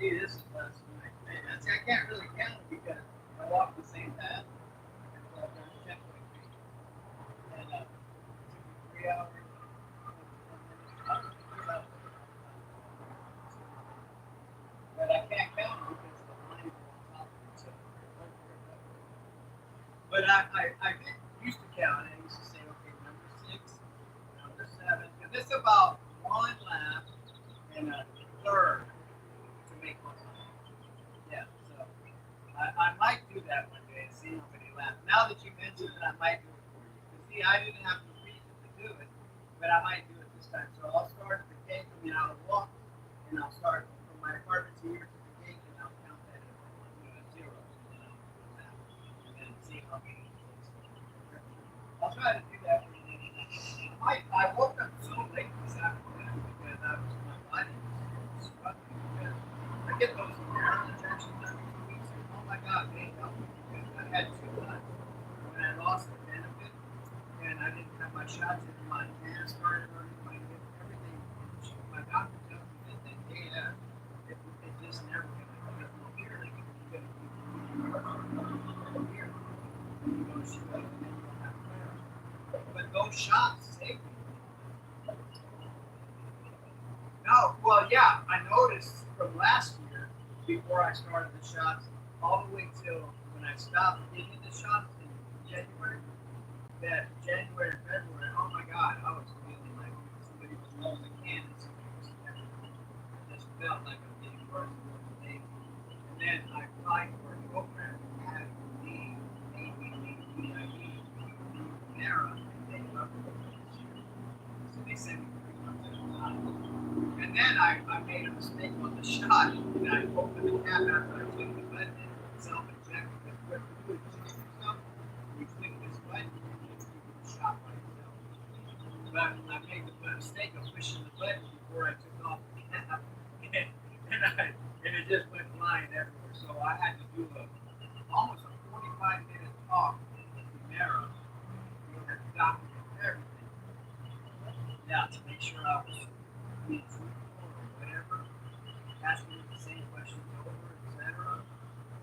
see, this is last night. And see, I can't really count it because I walked the same path. And so I've done 10.3. And it took me 3 hours. But I can't count them because the line is on top of each other. But I used to count it. I used to say, okay, number 6, number 7. And this is about one lap and a third to make one lap. Yeah, so I might do that one day and see how many laps. Now that you mentioned it, I might do it for you. Because see, I didn't have the reason to do it, but I might do it this time. So I'll start at the gate. I mean, I'll walk and I'll start from my apartment to here to the gate and I'll count that as zeros. And then I'll do that and then see how many it takes. I'll try to do that for you. I woke up so late this afternoon because my body was struggling because I get those nerve injections every 2 weeks and oh my god, they help me because I had 2 months and I lost the benefit and I didn't have my shots in my hands started hurting my hip, everything. My doctor tells me that it just never gonna get no here. Like it's gonna be here. You go shoot up and then you don't have clarity. But those shots saved me. No, well, yeah, I noticed from last year, before I started the shots, all the way till when I stopped getting the shots in January, that January and February, oh my God, I was feeling like somebody was blowing a can and somebody was everywhere. It just felt like I'm getting worse and worse daily. And then I applied for a program that had the ABBDIE, NARA, and they loved it this year. So they sent me 3 months at a time. And then I made a mistake on the shot, and I opened the cap after I clicked the button and self-inject because what you do is inject yourself, you click this button, and you do the shot by yourself. But I made the mistake of pushing the button before I took off the cap, and it just went flying everywhere. So I had to do almost a 45-minute talk to Mara, to document everything. Yeah, to make sure I was being truthful or whatever, asking me the same questions over, etc.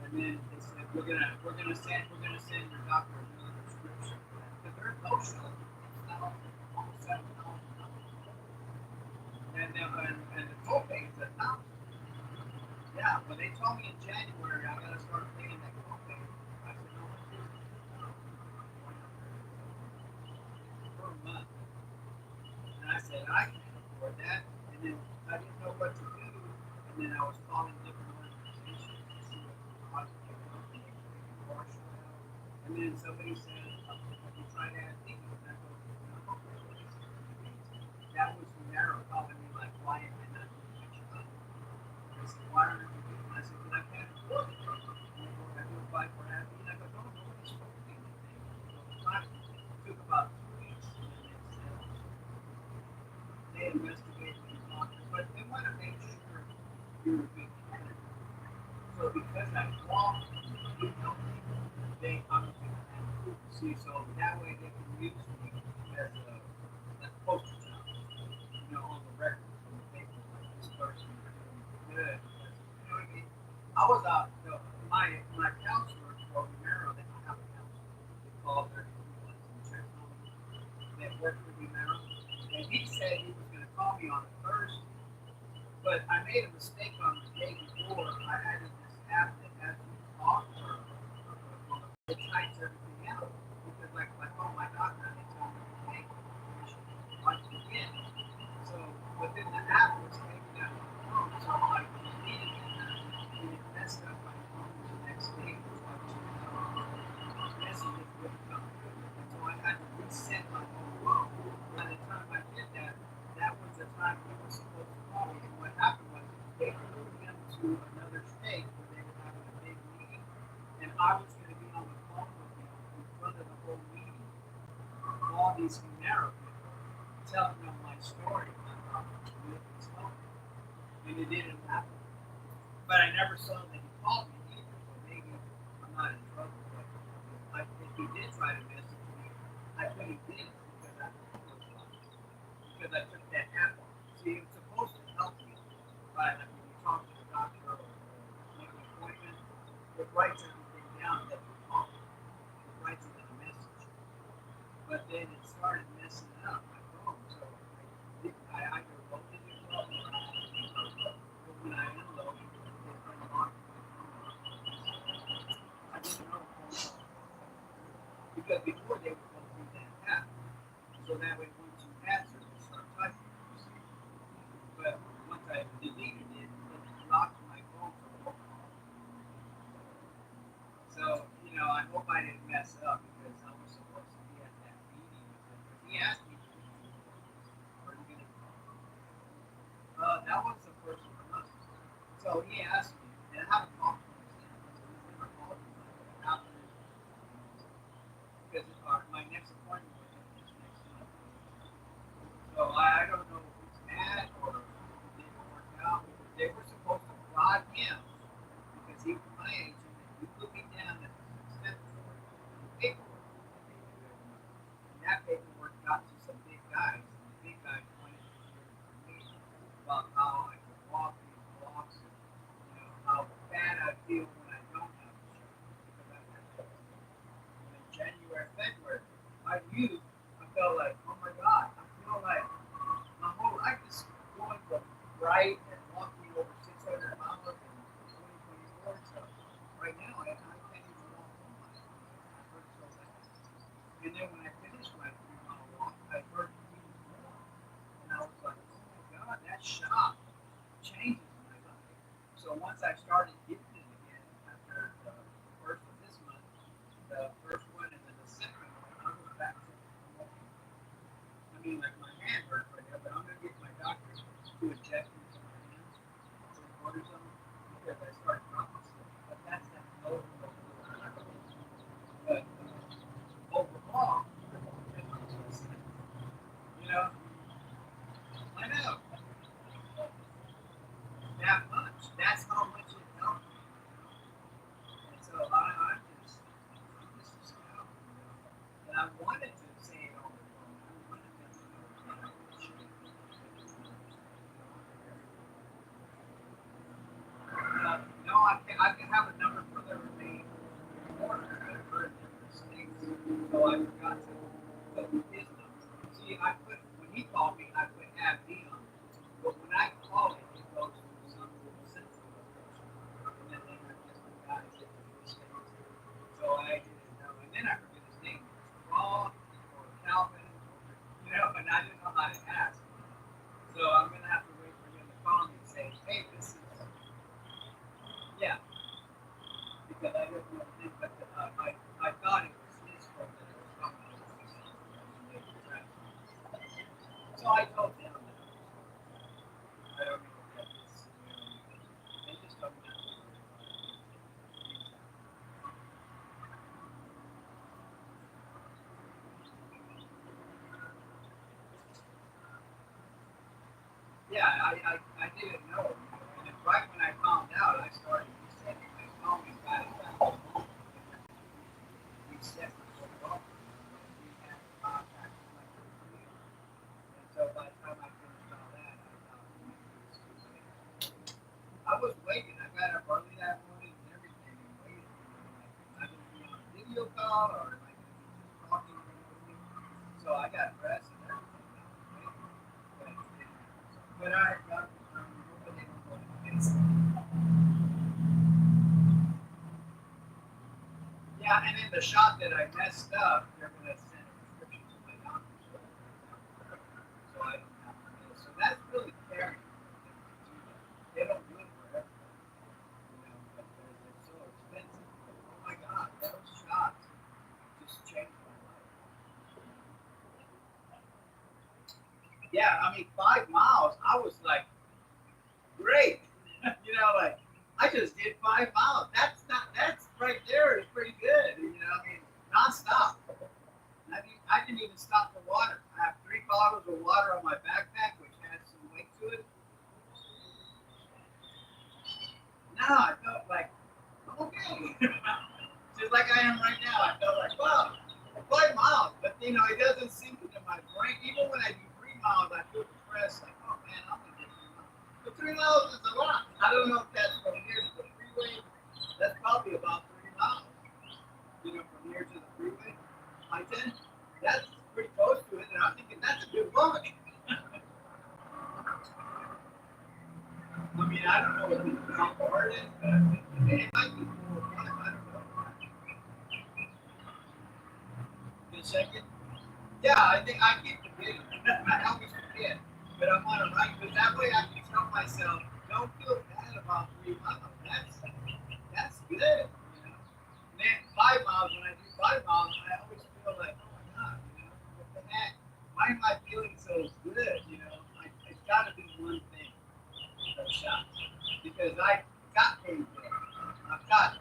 And then they said we're gonna send your doctor another prescription because there's no show. It's now almost $7,000. And the copay is $1,000. Yeah, when they told me in January I gotta start paying that copay, I said no, what's this? Per month. And I said, I can't afford that. And then I didn't know what to do. And then I was calling different organizations to see what the cost of the company maybe partial out. And then somebody said, have you tried Athene? And I go, no, that was Romero calling me like, why am I not doing my job? I said, why aren't you doing it? I said, because I can't afford it. And they go, have you applied for Athene? I go, no, nobody's told me anything. So it took about 2 weeks. And then they said, they investigate these doctors, but they want to make sure you're a good candidate. So because I walk good healthy, they come to me. See, so that way they can use me as a poster child, on the record, on the paper, like this person is doing good. Because, you know what I mean? I was out, my counselor for Romero, they don't have a counselor. They call their influence and check on them. They work with Romero. And he said he was going to call me on a Thursday, but I made a mistake on the day before. I added this app that has you talk or it types everything out because like if I call my doctor and they tell me to take information once again. So within the app was taking out my phone, so I'm like deleting it and it messed up my phone the next day, which I was messages wouldn't come through. And so I had to reset my whole phone. By the time I did that, that was the time he was supposed to call me. And what happened was they flew him to another state where they were having a big meeting. And I was going to be on the phone with him in front of the whole meeting. All these Humera people telling them my story. And I thought, really, it's helping. And it didn't happen. But I never saw that he called me either. So maybe I'm not in trouble. But if he did try to message me, I couldn't get it because I took that app off. See, it's supposed to help you, but when you talk to the doctor or So that way, once you answer, you start typing. But once I deleted it, it locked my phone from working. So, I hope I didn't mess up because I was supposed to be at that meeting with him. Because he asked me, are you going to that was the first one. So he asked me, and I haven't talked to him since. So he's never called me after because my next appointment with him is next month. So I don't know if he's mad or it didn't work out. They were supposed to fly him because he was my agent and he put me down as a success story on the paperwork that they do every month. And that paperwork got to some big guys, and the big guys wanted to hear information about how I can walk these blocks and how bad I feel when I don't have insurance because I have to. In January, February, I knew I felt like, oh my God, I feel like my whole life is going from right and walking over 600 miles in 2024 to right now, I can't even walk home. I hurt so bad. And then when I finished my 3 mile walk, I hurt even more. And I was like, oh my God, that shock changes my life. So once I started getting it again after the first of this month, the first one and then the second one, I was back to walking. I mean, like my hand hurts right now, but I'm gonna get my doctor to inject into my hands, 3/4 of them, because I start dropping stuff. But that's that low. But overall, you know, I know that much. That's how much it helped me. And so I'm just astounded. And I wanted to say it on the phone. I wanted to, no, I can have a number for the remaining order. I've heard different states, so I forgot to put his number. See, when he called me, I put have me on it. But when I call it goes to some central location, and then they have different guys in different states. So I didn't know, and then I forget his name. It's Ron or Calvin, and I didn't know how to ask. So I'm gonna have to wait for him to call me and say, hey, this is yeah, because I didn't know his, but I thought it was his phone that it was talking about. So I told him that I don't know if that is, they just told me that. Yeah, I didn't know. And then right when I found out, I started resetting my phone and got it back to home. Reset my whole phone. We had contact with my computer. And so by the time I finished all that, I thought, this was it. I was waiting. I got up early that morning and everything and waited. I didn't be on a video call or like talking or anything. So I got dressed and everything. I was waiting. But I got nobody was yeah, and in the shot that I messed up, they're gonna send a prescription to my doctor. So I don't have to miss. So that's really caring for them to do that. They don't do it for everybody, but they're so expensive. But, oh my God, those shots just changed my life. Yeah, I mean, 5 miles, I was like, great. Like I just did 5 miles. That's right there is pretty good. I mean, nonstop. I didn't even stop for water. I have 3 bottles of water on my backpack, which has some weight to it. Now I felt like I'm okay. Just like I am right now. I felt like, wow, 5 miles. But it doesn't sink into my brain. Even when I do 3 miles, I feel depressed. Like, oh man, I'm gonna do 3 miles. But 3 miles is a lot. I don't know if that's from here to the freeway. That's probably about 3 miles. From here to the freeway. I-10. That's pretty close to it, and I'm thinking that's a good run. I mean, I don't know how far it is, but it might be 4 or 5. I don't know. Good second. Yeah, I think I keep forgetting. I always forget. But I want to write because that way I can tell myself, don't feel bad about 3 miles. That's good. You know? And then 5 miles, when I do 5 miles, I always feel like, oh my God, what the heck? Why am I feeling so good? It's got to be one thing, the shot. Because I got paid for it. I've got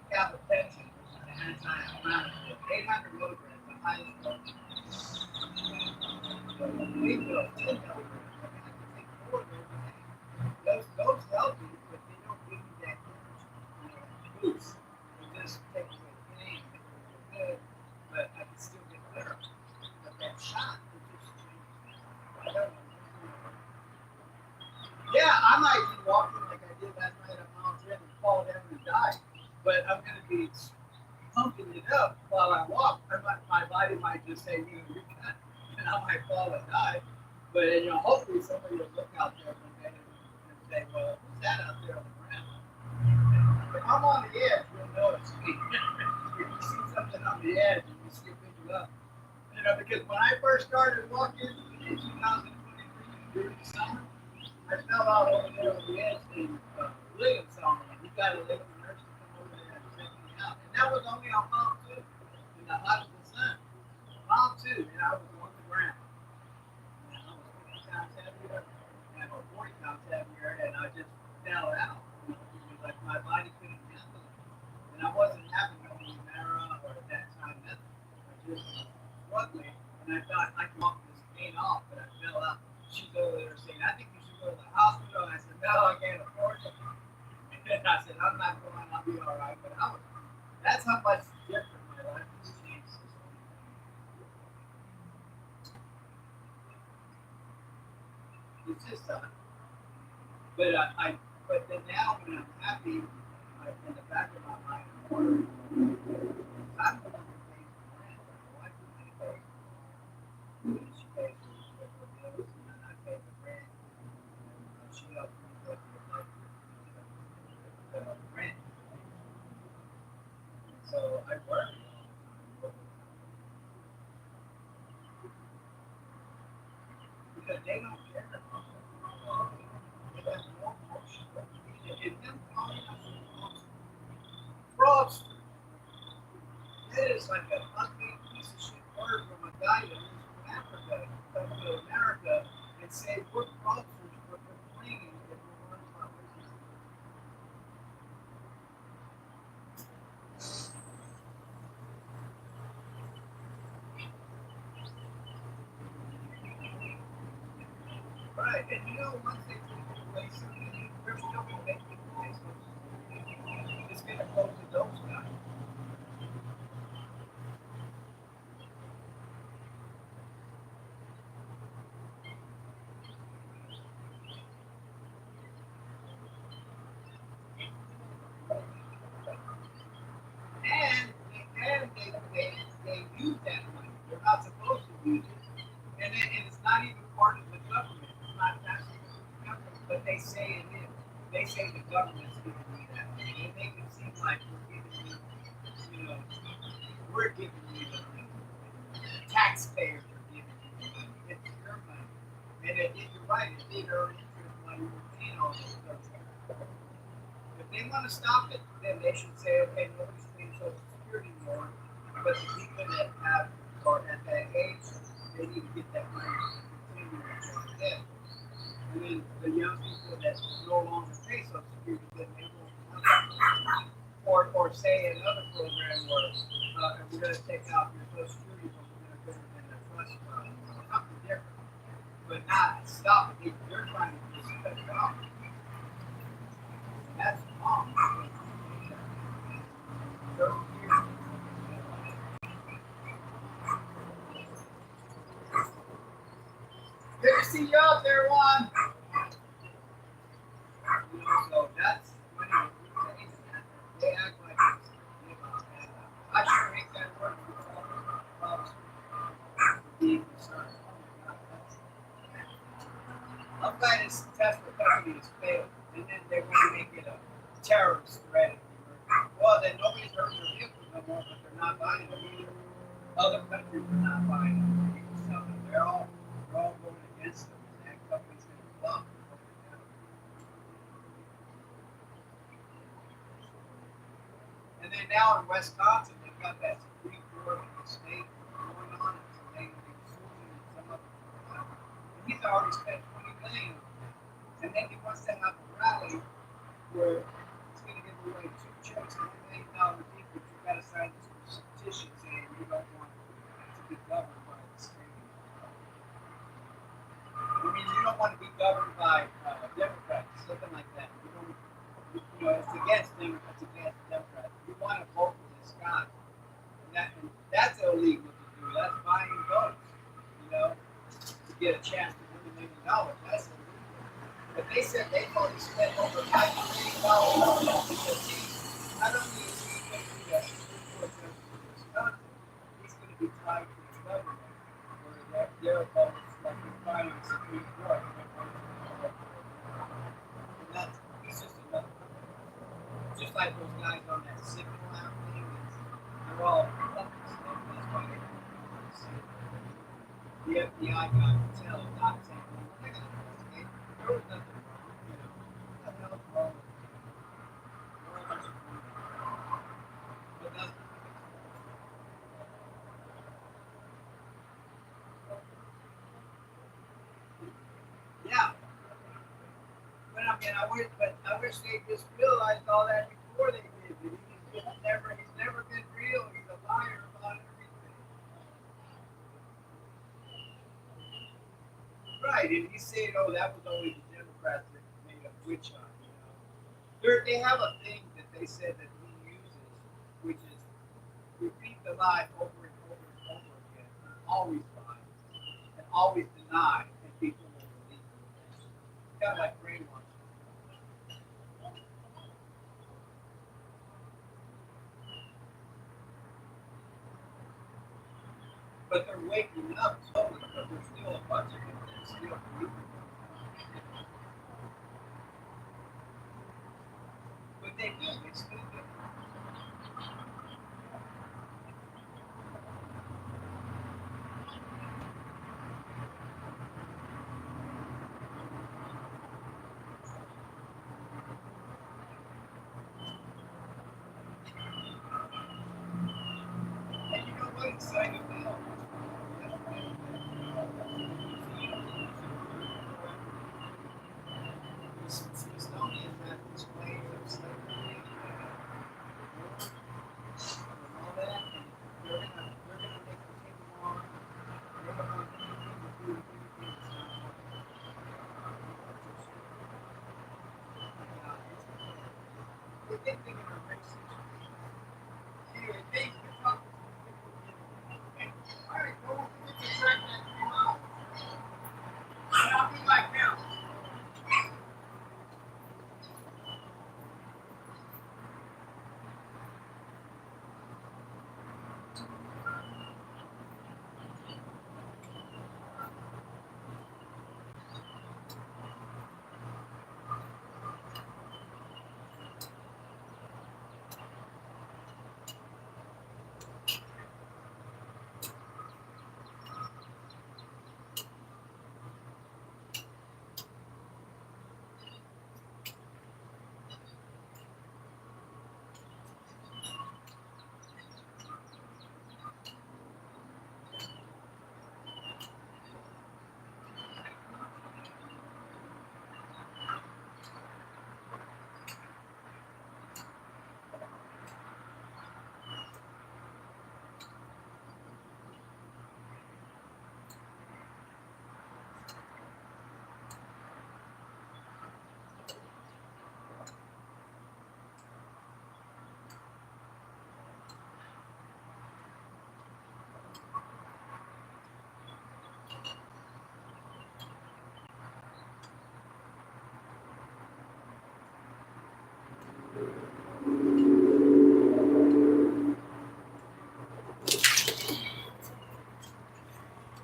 gabapentin, which is an anti-inflammatory, 800 milligrams, the highest dose. So they will 10 milligrams. I have to take 4 of those a day. Those help you, but they don't give you that energy, boost. It just takes away pain, it feels good, but I can still get better. But that shot, it just changes. I don't know. Yeah, I might be walking like I did last night on Mount Red and fall down and die, but I'm going to be pumping it up while I walk. My body might just say, you can't, and I might fall and die. But hopefully somebody will look out there one day and say, well, who's that out there on the ground? If I'm on the edge, you'll know it's me. If you see something on the edge and you still pick it up. Because when I first started walking in 2023 during the summer, I fell out over there on the edge in Williams Summer. We got a lady nurse to come over there and check me out. And that was only on Mount 2 in the hot of the sun. Mount 2, and I was on the ground. And I was 50 pounds heavier, or 40 pounds heavier, and I just fell out. It was like my body couldn't handle it. And I wasn't having no Humira or that time nothing. I just was struggling, and I thought I could walk this pain off, but I fell out. She's over there saying, I think you should go to the hospital. And I said, no, I can't afford it. And I said, I'm not going, I'll be all right. But that's how much different my life has changed. It's just but then now when I'm happy, in the back of my mind, I'm going to pay for rent. My wife is going to pay for it. She pays for the bills, and then I pay the rent. And she helps me pay for the rent. So I worry all the time because they don't care about it. They have no emotion. And them calling us fraudsters. That is like an ugly piece of shit word from a guy that lives from Africa come to America and say we're fraudsters for complaining that we're learning about racism. Right, and once they take away something, they're still going to make it away. So it's going to go to those guys. And they use that money. They're not supposed to use it. And it's not even part of the government. It's not actually the government, but they say it is. They say the government's giving you that money. They make it seem like we're giving you the money. The taxpayers are giving you the money. It's your money. And you're right, it's bigger interest money we're paying all this stuff. If they want to stop it, then they should say, okay, nobody's paying Social Security more, but the people that have or at that age, they need to get that money to continue to debt. And then the young people that no longer pay Social Security, then they won't have it. Or say another program where we're going to take out your Social Security, but we're going to put it in a trust fund, something different, but not stop it. You're trying to just cut it off. That's wrong. So, good to see you out there, Juan. So that's when they act like it's, I should make that work for all being concerned. Oh my God, I'm glad this Tesla company has failed, and then they want to make it a terrorist threat. Well, then nobody's hurting their vehicles no more, but they're not buying them either. Other countries are not buying them. then now in Wisconsin, they've got that Supreme Court in the state going on. It's a name of suing and some of them. And he's already spent 20 million, and then he wants to have a rally where he's going to give away 2 checks of $1 million each, but you got to sign this petition saying you don't want to be governed by the state. I mean, you don't want to be governed by Democrats, something like that. You don't, you know, it's against them. It's against Democrats. You want to vote for this guy, and that's illegal to do. That's buying votes, you know, to get a chance to win $1 million. That's illegal. But they said they've already spent over $5 million on because not only is he going to be a Supreme Court judge in Wisconsin, he's going to be tied to the government, where their votes like filing the Supreme Court. And that's he's just another one. Just like those guys on that signal out thing, they're all puppets. That's why they don't see it. The FBI got to tell not saying, well, they're going to investigate. There was nothing wrong, you know. What the hell's wrong with it? We're all just wondering. But that's yeah. But I mean, I wish they just realized all that before they did. He's never been real. He's a liar about everything. Right, and he said, "Oh, that was only the Democrats that made a witch hunt." You know, they have a thing that they said that he uses, which is repeat the lie over and over and over again, and always lie, and always deny, and people will believe it. Kind of like brainwashing. But they're waking up slowly, but there's still a bunch of people that still believe it. But they do, they still do. And you know what? It's like a bell. Smithsonian had displays of slavery and all that, and they're gonna make a take on. They don't want anything to do with anything that's not they think they're gonna racist. Anyway, they can talk to people and all right, go on, put your track that 3 miles. And I'll be like now.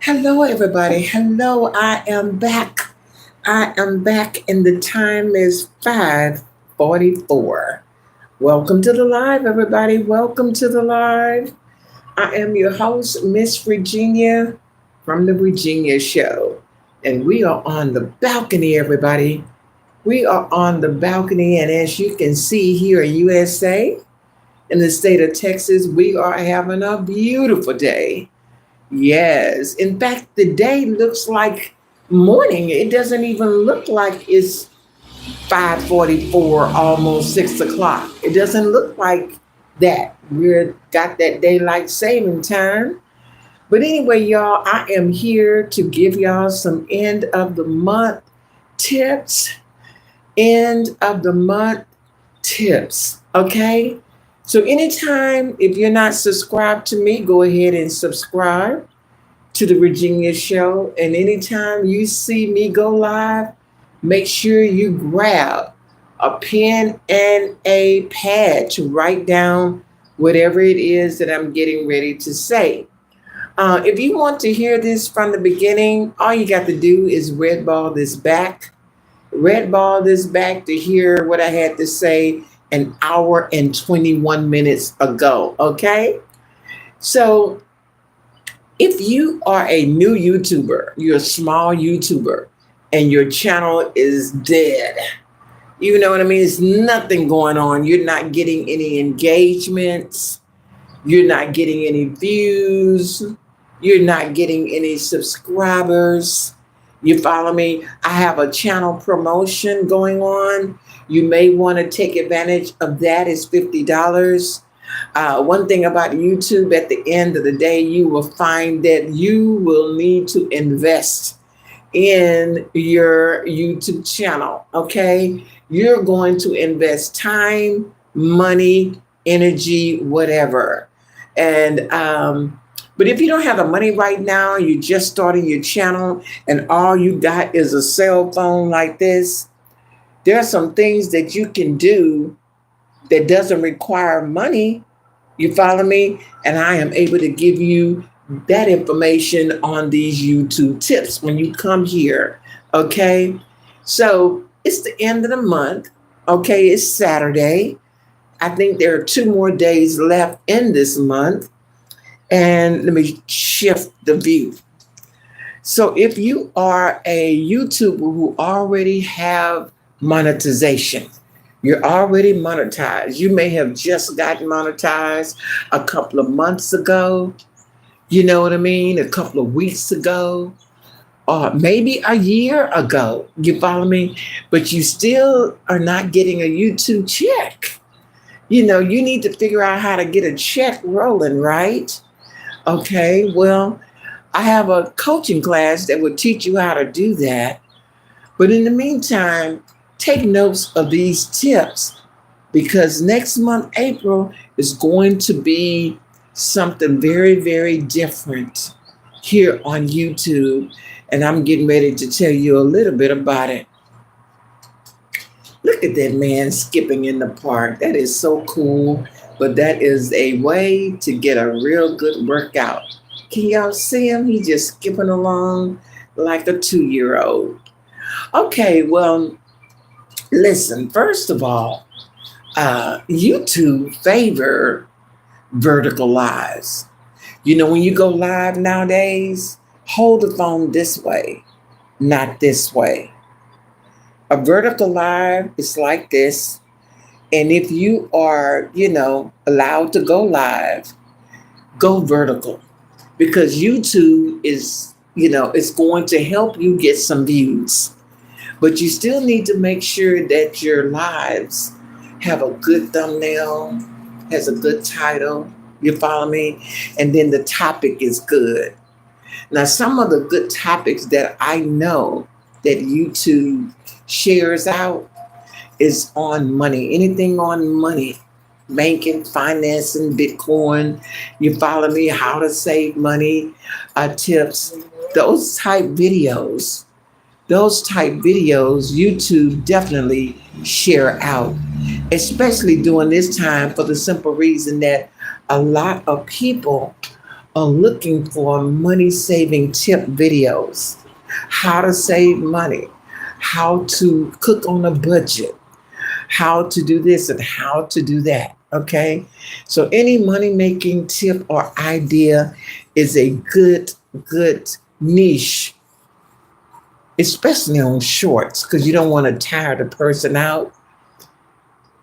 Hello, everybody. Hello, I am back. I am back, and the time is 5:44. Welcome to the live, everybody. Welcome to the live. I am your host, Miss Virginia from the Virginia Show. And we are on the balcony, everybody. We are on the balcony, and as you can see here in USA, in the state of Texas, we are having a beautiful day. Yes. In fact, the day looks like morning. It doesn't even look like it's 5:44, almost 6 o'clock. It doesn't look like that. We're got that daylight saving time. But anyway, y'all, I am here to give y'all some end of the month tips. End of the month tips. Okay. So anytime, if you're not subscribed to me, go ahead and subscribe to the Virginia Show. And anytime you see me go live, make sure you grab a pen and a pad to write down whatever it is that I'm getting ready to say. If you want to hear this from the beginning, all you got to do is red ball this back. Red ball this back to hear what I had to say an hour and 21 minutes ago. Okay? So if you are a new YouTuber, you're a small YouTuber, and your channel is dead, you know what I mean? There's nothing going on. You're not getting any engagements. You're not getting any views. You're not getting any subscribers. You follow me? I have a channel promotion going on. You may want to take advantage of that. It's $50. One thing about YouTube, at the end of the day, you will find that you will need to invest in your YouTube channel. Okay. You're going to invest time, money, energy, whatever. And, but if you don't have the money right now, you're just starting your channel and all you got is a cell phone like this, there are some things that you can do that doesn't require money. You follow me? And I am able to give you that information on these YouTube tips when you come here. Okay. So it's the end of the month. Okay. It's Saturday. I think there are 2 more days left in this month. And let me shift the view. So if you are a YouTuber who already have monetization, you're already monetized. You may have just gotten monetized a couple of months ago. You know what I mean? A couple of weeks ago, or maybe a year ago. You follow me? But you still are not getting a YouTube check. You know, you need to figure out how to get a check rolling, right? Okay, well, I have a coaching class that will teach you how to do that. But in the meantime, take notes of these tips because next month, April, is going to be something very, very different here on YouTube. And I'm getting ready to tell you a little bit about it. Look at that man skipping in the park. That is so cool. But that is a way to get a real good workout. Can y'all see him? He's just skipping along like a 2-year-old. Okay, well, listen, first of all, YouTube favor vertical lives. You know, when you go live nowadays, hold the phone this way, not this way. A vertical live is like this. And if you are, you know, allowed to go live, go vertical because YouTube is, you know, it's going to help you get some views. But you still need to make sure that your lives have a good thumbnail, has a good title. You follow me? And then the topic is good. Now, some of the good topics that I know that YouTube shares out is on money, anything on money, banking, financing, Bitcoin. You follow me? How to save money, tips, those type videos. YouTube definitely share out, especially during this time for the simple reason that a lot of people are looking for money saving tip videos, how to save money, how to cook on a budget, how to do this and how to do that. Okay. So any money making tip or idea is a good niche, especially on shorts, because you don't want to tire the person out.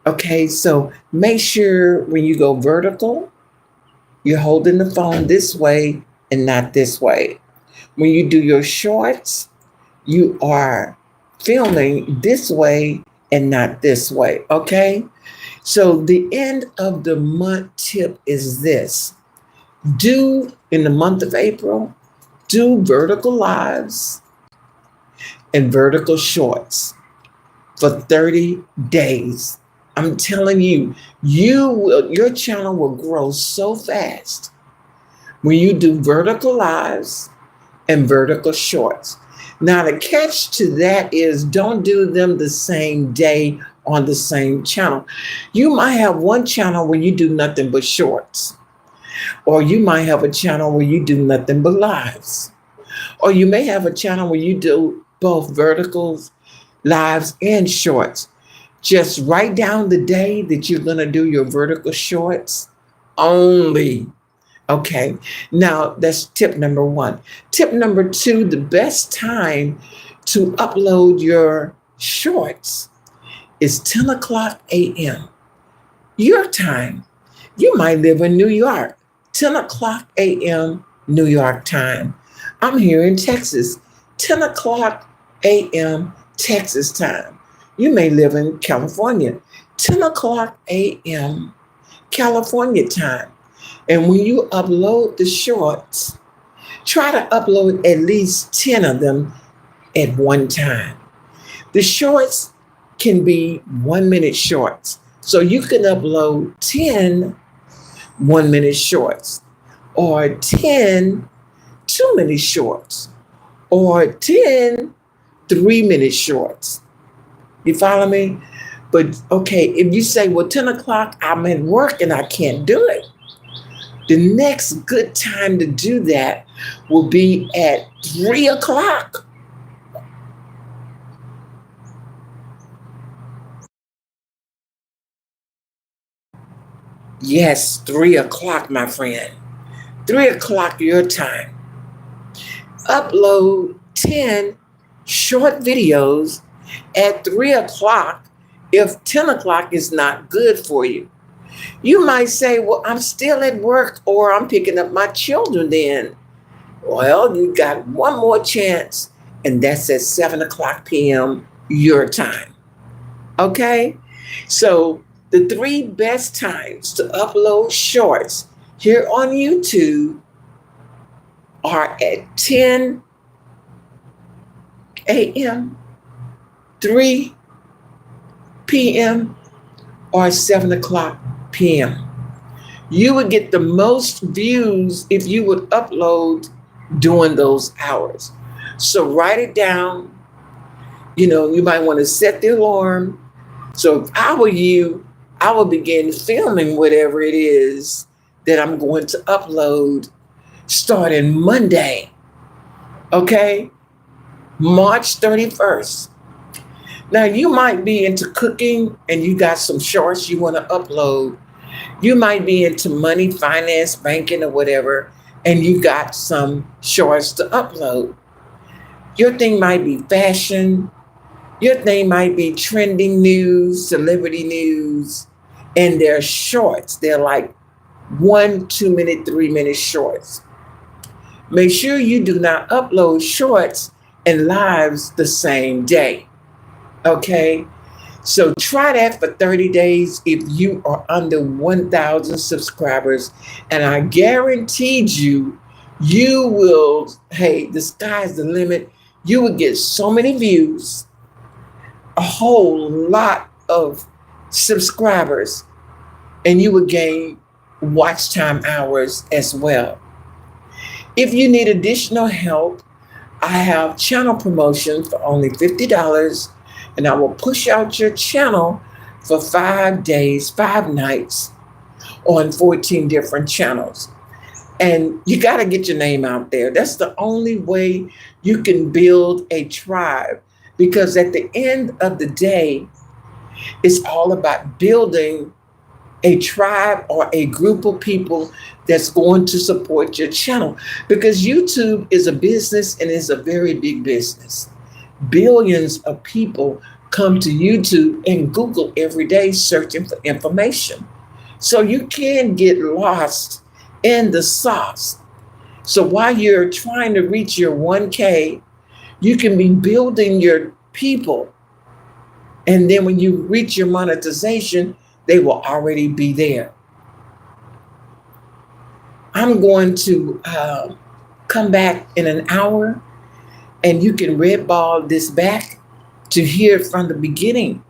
Okay, so make sure when you go vertical, you're holding the phone this way and not this way. When you do your shorts, you are filming this way and not this way. Okay, so the end of the month tip is this: do in the month of April, do vertical lives and vertical shorts for 30 days. I'm telling you, your channel will grow so fast when you do vertical lives and vertical shorts. Now, the catch to that is don't do them the same day on the same channel. You might have one channel where you do nothing but shorts, or you might have a channel where you do nothing but lives, or you may have a channel where you do both verticals, lives, and shorts. Just write down the day that you're going to do your vertical shorts only. Okay, now that's tip number one. Tip number two: the best time to upload your shorts is 10 o'clock a.m. your time. You might live in New York, 10 o'clock a.m. New York time. I'm here in Texas, 10 o'clock a.m. Texas time. You may live in California, 10 o'clock a.m. California time. And when you upload the shorts, try to upload at least 10 of them at one time. The shorts can be 1 minute shorts. So you can upload 10 1 minute shorts, or 10 2 minute shorts, or 10 3 minute shorts. You follow me? But okay, if you say, well, 10 o'clock, I'm at work and I can't do it. The next good time to do that will be at 3 o'clock. Yes, 3 o'clock, my friend. 3 o'clock your time. Upload 10 short videos at 3 o'clock if 10 o'clock is not good for you. You might say, well, I'm still at work or I'm picking up my children then. Well, you got one more chance, and that's at 7 o'clock p.m. your time. Okay? So, the three best times to upload shorts here on YouTube are at 10 a.m., 3 p.m., or 7 o'clock p.m. You would get the most views if you would upload during those hours. So write it down. You might want to set the alarm. So if I were you, I would begin filming whatever it is that I'm going to upload starting Monday. Okay? March 31st. Now, you might be into cooking and you got some shorts you want to upload. You might be into money, finance, banking, or whatever, and you got some shorts to upload. Your thing might be fashion. Your thing might be trending news, celebrity news, and they're shorts. They're like 1, 2 minute, 3 minute shorts. Make sure you do not upload shorts and lives the same day. Okay? So try that for 30 days if you are under 1,000 subscribers. And I guaranteed you, you will, hey, the sky's the limit. You will get so many views, a whole lot of subscribers, and you will gain watch time hours as well. If you need additional help, I have channel promotions for only $50, and I will push out your channel for 5 days, 5 nights on 14 different channels. And you got to get your name out there. That's the only way you can build a tribe, because at the end of the day, it's all about building a tribe or a group of people that's going to support your channel, because YouTube is a business and is a very big business. Billions of people come to YouTube and Google every day searching for information. So you can get lost in the sauce. So while you're trying to reach your 1K, you can be building your people. And then when you reach your monetization, they will already be there. I'm going to come back in an hour and you can red ball this back to hear it from the beginning.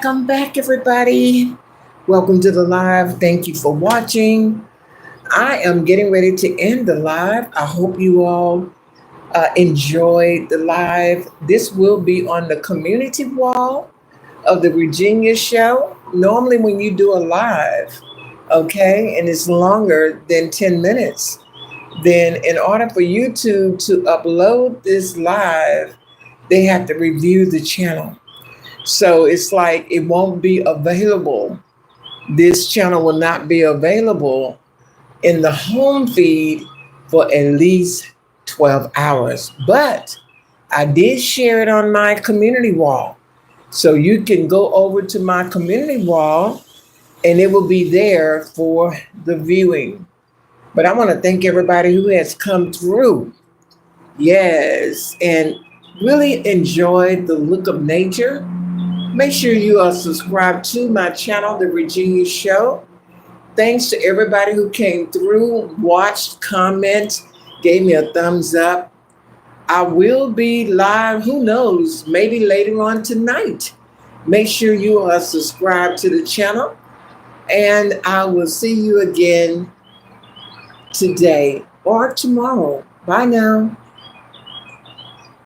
I'm back, everybody. Welcome to the live. Thank you for watching. I am getting ready to end the live. I hope you all enjoyed the live. This will be on the community wall of the Virginia show. Normally, when you do a live, okay, and it's longer than 10 minutes, then in order for YouTube to upload this live, they have to review the channel. So it's like it won't be available. This channel will not be available in the home feed for at least 12 hours. But I did share it on my community wall. So you can go over to my community wall and it will be there for the viewing. But I want to thank everybody who has come through. Yes, and really enjoyed the look of nature. Make sure you are subscribed to my channel, The Virginia Show. Thanks to everybody who came through, watched, commented, gave me a thumbs up. I will be live, who knows, maybe later on tonight. Make sure you are subscribed to the channel, and I will see you again today or tomorrow. Bye now.